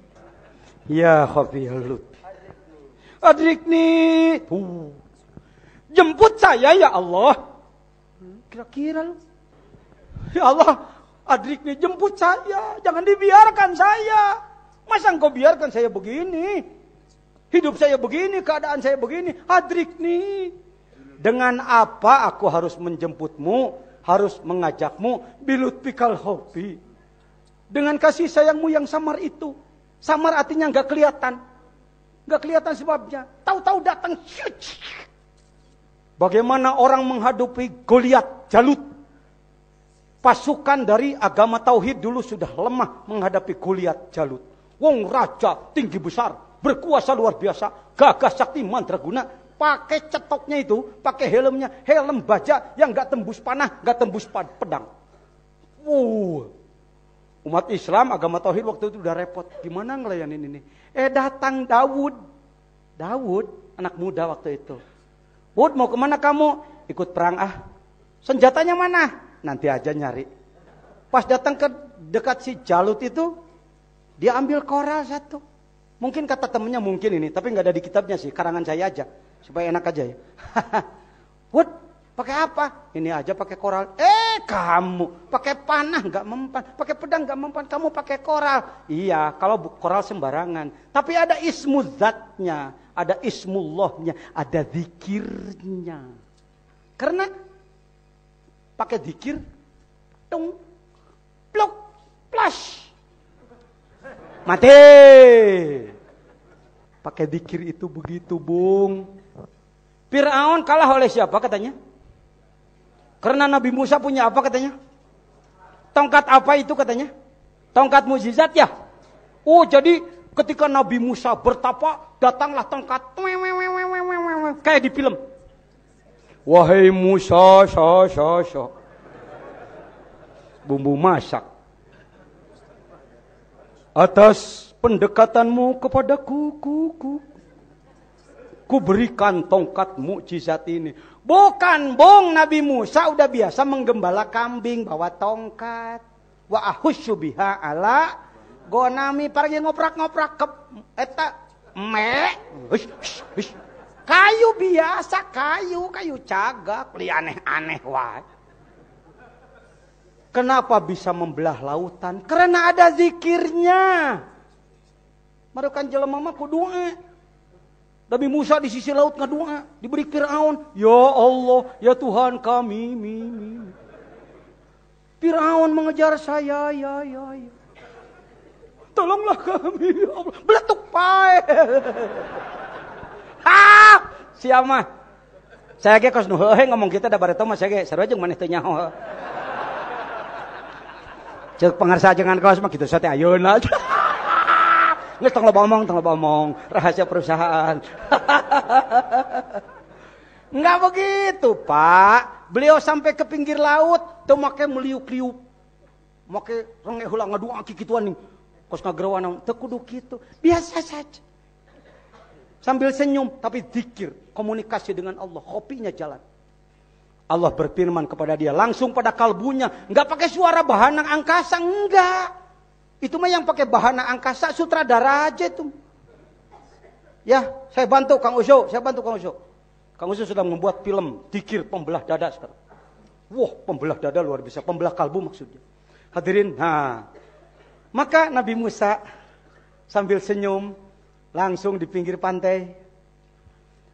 Ya Khafi ya Lutfi. Adrik nih, jemput saya ya Allah. Kira-kira lu, ya Allah, Adrik nih jemput saya, jangan dibiarkan saya. Masa engkau biarkan saya begini? Hidup saya begini, keadaan saya begini. Adrik nih, dengan apa aku harus menjemputmu, harus mengajakmu? Bilutfikal Khafi. Dengan kasih sayangmu yang samar itu. Samar artinya nggak kelihatan. Gak kelihatan sebabnya. Tahu-tahu datang. Bagaimana orang menghadapi Goliat, Jalut. Pasukan dari agama Tauhid dulu sudah lemah menghadapi Goliat, Jalut. Wong raja tinggi besar, berkuasa luar biasa, gagah sakti mandraguna. Pakai cetoknya itu, pakai helmnya, helm baja yang gak tembus panah, gak tembus pedang. Umat Islam, agama Tauhid waktu itu udah repot. Gimana ngelayanin ini? Datang Daud, anak muda waktu itu. Bud, mau kemana kamu? Ikut perang ah. Senjatanya mana? Nanti aja nyari. Pas datang ke dekat si Jalut itu, dia ambil koral 1. Mungkin kata temennya mungkin ini, tapi nggak ada di kitabnya sih, karangan saya aja. Supaya enak aja ya. Bud, pakai apa? Ini aja pakai koral. Kamu pakai panah nggak mempan, pakai pedang nggak mempan, kamu pakai koral. Iya, kalau koral sembarangan. Tapi ada ismu zatnya, ada ismullahnya, ada zikirnya. Karena pakai zikir, tung, plok, flash, mati. Pakai zikir itu begitu, Bung. Fir'aun kalah oleh siapa katanya? Karena Nabi Musa punya apa katanya? Tongkat apa itu katanya? Tongkat mukjizat ya? Jadi ketika Nabi Musa bertapa, datanglah tongkat. Kayak di film. Wahai Musa, bumbu masak. Atas pendekatanmu kepadaku, ku berikan tongkat mukjizat ini. Bukan, Bung, Nabi Musa udah biasa menggembala kambing bawa tongkat. Wa ahusyu biha ala gonami pargi ngoprak-ngoprak ke eta kayu biasa, kayu cagak, li aneh-aneh wae. Kenapa bisa membelah lautan? Karena ada zikirnya. Marukan jelema mah ku doa. Nabi Musa di sisi laut ngadoa, diberi Firaun, "Ya Allah, ya Tuhan kami, Firaun mengejar saya, ya. Tolonglah kami, ya Allah." Beletuk pae. Siapa mah? Saya ge kos nu heuh ngomong kita da bareto mah saya ge sarua jeung maneh teu nyaho. Ceuk pangarsa jangan kaos mah kitu sate ayeuna. Nges tong loba omong, rahasia perusahaan. Enggak begitu, Pak. Beliau sampai ke pinggir laut, teu make meliuk-liuk. Make renge heula ngadoa kikituan nih. Kos ngagerowan teu kudu kitu, biasa saja. Sambil senyum tapi zikir, komunikasi dengan Allah, kopinya jalan. Allah berfirman kepada dia langsung pada kalbunya, enggak pakai suara bahana angkasa, enggak. Itu mah yang pakai bahana angkasa sutradara aja itu. Ya, saya bantu Kang Uso. Kang Uso sudah membuat film zikir pembelah dada sekarang. Wah, pembelah dada luar biasa, pembelah kalbu maksudnya. Hadirin, maka Nabi Musa sambil senyum langsung di pinggir pantai.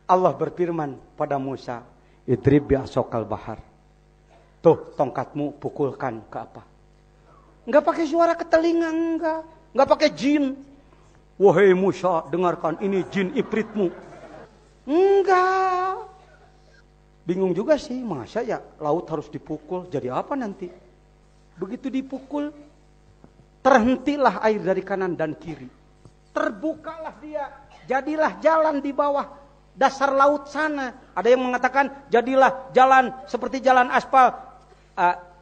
Allah berfirman pada Musa, "Idrib bi'asokal bahar." Tuh, tongkatmu pukulkan ke apa? Enggak pakai suara ke telinga, enggak pakai jin. "Wahai Musa, dengarkan ini jin ifritmu." Enggak. Bingung juga sih, masa ya laut harus dipukul, jadi apa nanti? Begitu dipukul, terhentilah air dari kanan dan kiri. Terbukalah dia, jadilah jalan di bawah dasar laut sana. Ada yang mengatakan jadilah jalan seperti jalan aspal.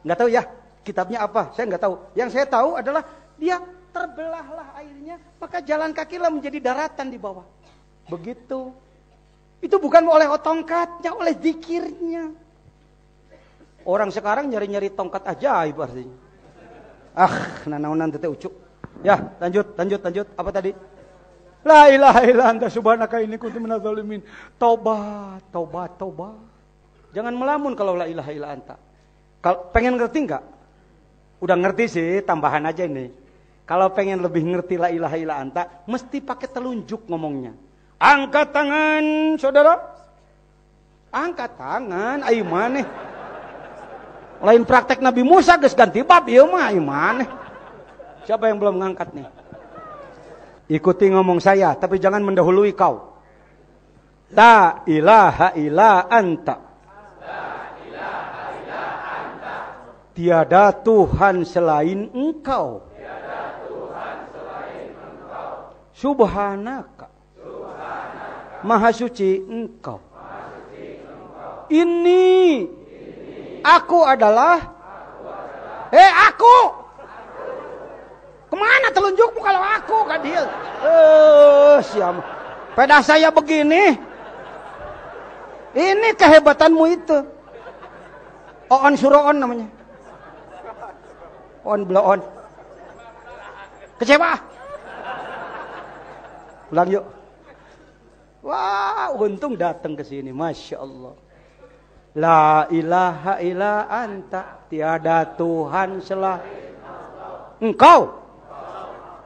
Nggak tahu ya kitabnya apa, saya nggak tahu. Yang saya tahu adalah dia terbelahlah airnya, maka jalan kakilah menjadi daratan di bawah. Begitu. Itu bukan oleh tongkatnya, oleh zikirnya. Orang sekarang nyari-nyari tongkat ajaib artinya. Nanaonan tete ucuk. Ya, lanjut. Apa tadi? La ilaha illa anta subhanaka inni kuntu minadz zalimin. Taubat. Jangan melamun kalau la ilaha illa anta. Kalau pengen ngerti enggak? Udah ngerti sih, tambahan aja ini. Kalau pengen lebih ngerti la ilaha illa anta, mesti pakai telunjuk ngomongnya. Angkat tangan, saudara. Angkat tangan, ayo maneh. Lain praktek Nabi Musa geus ganti bab ieu mah, ayo maneh. Siapa yang belum ngangkat nih? Ikuti ngomong saya, tapi jangan mendahului kau. La ilaha illa anta. Tiada Tuhan selain Engkau. Subhanaka. Maha suci Engkau. Ini aku adalah. Aku. Kemana telunjukmu kalau aku Kadil? Siapa? Pada saya begini. Ini kehebatanmu itu. On suroon namanya. On blow on. Kecewa. Pulang yuk. Wah, untung datang ke sini, masya Allah. La ilaha illa anta, tiada Tuhan selain Engkau.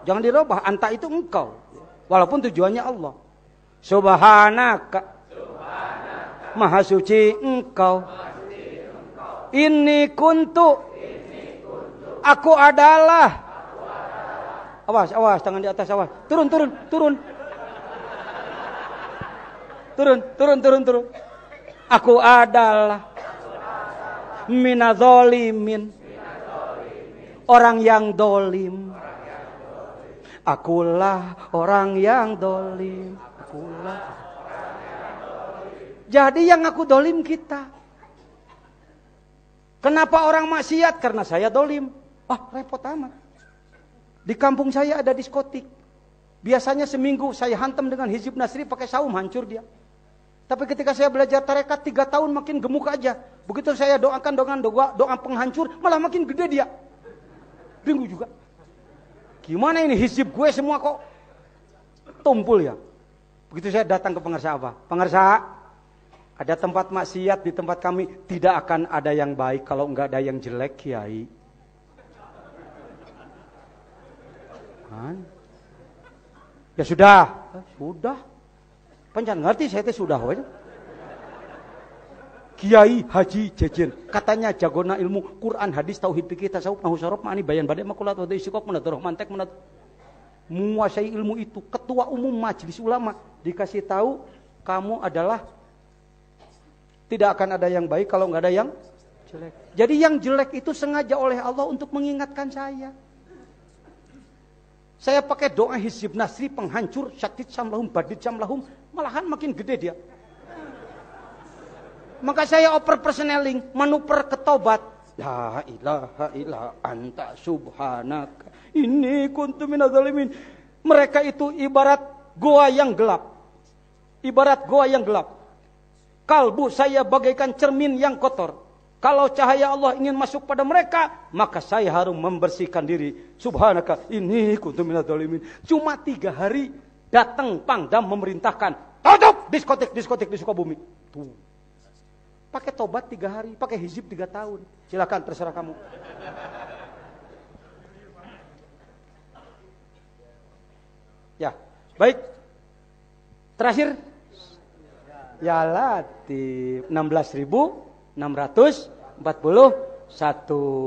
Jangan dirubah, anta itu Engkau. Walaupun tujuannya Allah. Subhanaka. Maha suci Engkau. Inni kuntu. Aku adalah. Awas, tangan di atas, awas. Turun. Aku adalah minadzolimin. Orang yang dolim. Akulah orang yang dolim. Jadi yang aku dolim kita. Kenapa orang maksiat? Karena saya dolim. Repot amat. Di kampung saya ada diskotik. Biasanya seminggu saya hantam dengan hizib nasri pakai saum, hancur dia. Tapi ketika saya belajar tarekat 3 tahun makin gemuk aja. Begitu saya doakan dengan doa penghancur, malah makin gede dia. Bingung juga. Gimana ini hizib gue semua kok tumpul ya. Begitu saya datang ke pengarsa apa? Pengarsa, ada tempat maksiat di tempat kami. Tidak akan ada yang baik kalau enggak ada yang jelek, Kiai. Ya sudah. Sudah. Panjang ngerti saya teh sudah wae. Kiai Haji Jejen katanya jagona ilmu Quran, hadis, tauhid, fikih, tasawuf, nahwu, saraf, ma'ani, bayan, badai, makulat, wadai, istiqaq, munadzarah, mantek, menguasai ilmu itu. Ketua umum majelis ulama dikasih tahu kamu adalah tidak akan ada yang baik kalau nggak ada yang jelek. Jadi yang jelek itu sengaja oleh Allah untuk mengingatkan saya. Saya pakai doa Hizib Nasri penghancur syatid samlahum badid samlahum, malahan makin gede dia. Maka saya oper personeling, manuver ke tobat. La ilaha illa anta subhanaka inni kuntu minadz zalimin. Mereka itu ibarat goa yang gelap. Ibarat goa yang gelap. Kalbu saya bagaikan cermin yang kotor. Kalau cahaya Allah ingin masuk pada mereka, maka saya harus membersihkan diri. Subhanaka inni kuntu minadz zalimin. Cuma 3 hari datang Pangdam memerintahkan, tutup diskotik di Sukabumi. Tuh. Pakai tobat 3 hari, pakai hizib 3 tahun. Silakan, terserah kamu. Ya, baik. Terakhir. Ya Latif, 16.641.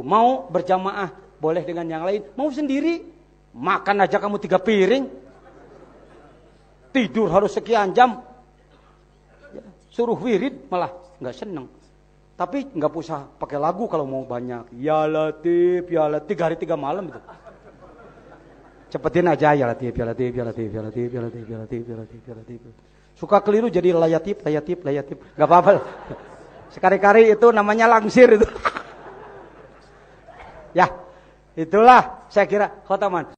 Mau berjamaah, boleh dengan yang lain. Mau sendiri, makan aja kamu 3 piring. Tidur harus sekian jam. Suruh wirid malah nggak seneng. Tapi nggak usah pakai lagu kalau mau banyak. Ya Latif, 3 hari 3 malam itu. Cepetin aja ya Latif, ya Latif, ya Latif, ya Latif, ya Latif, ya Latif, ya Latif, ya Latif. Suka keliru jadi layatip. Nggak apa-apa. Sekali-kali itu namanya langsir itu. Ya, itulah saya kira khotaman.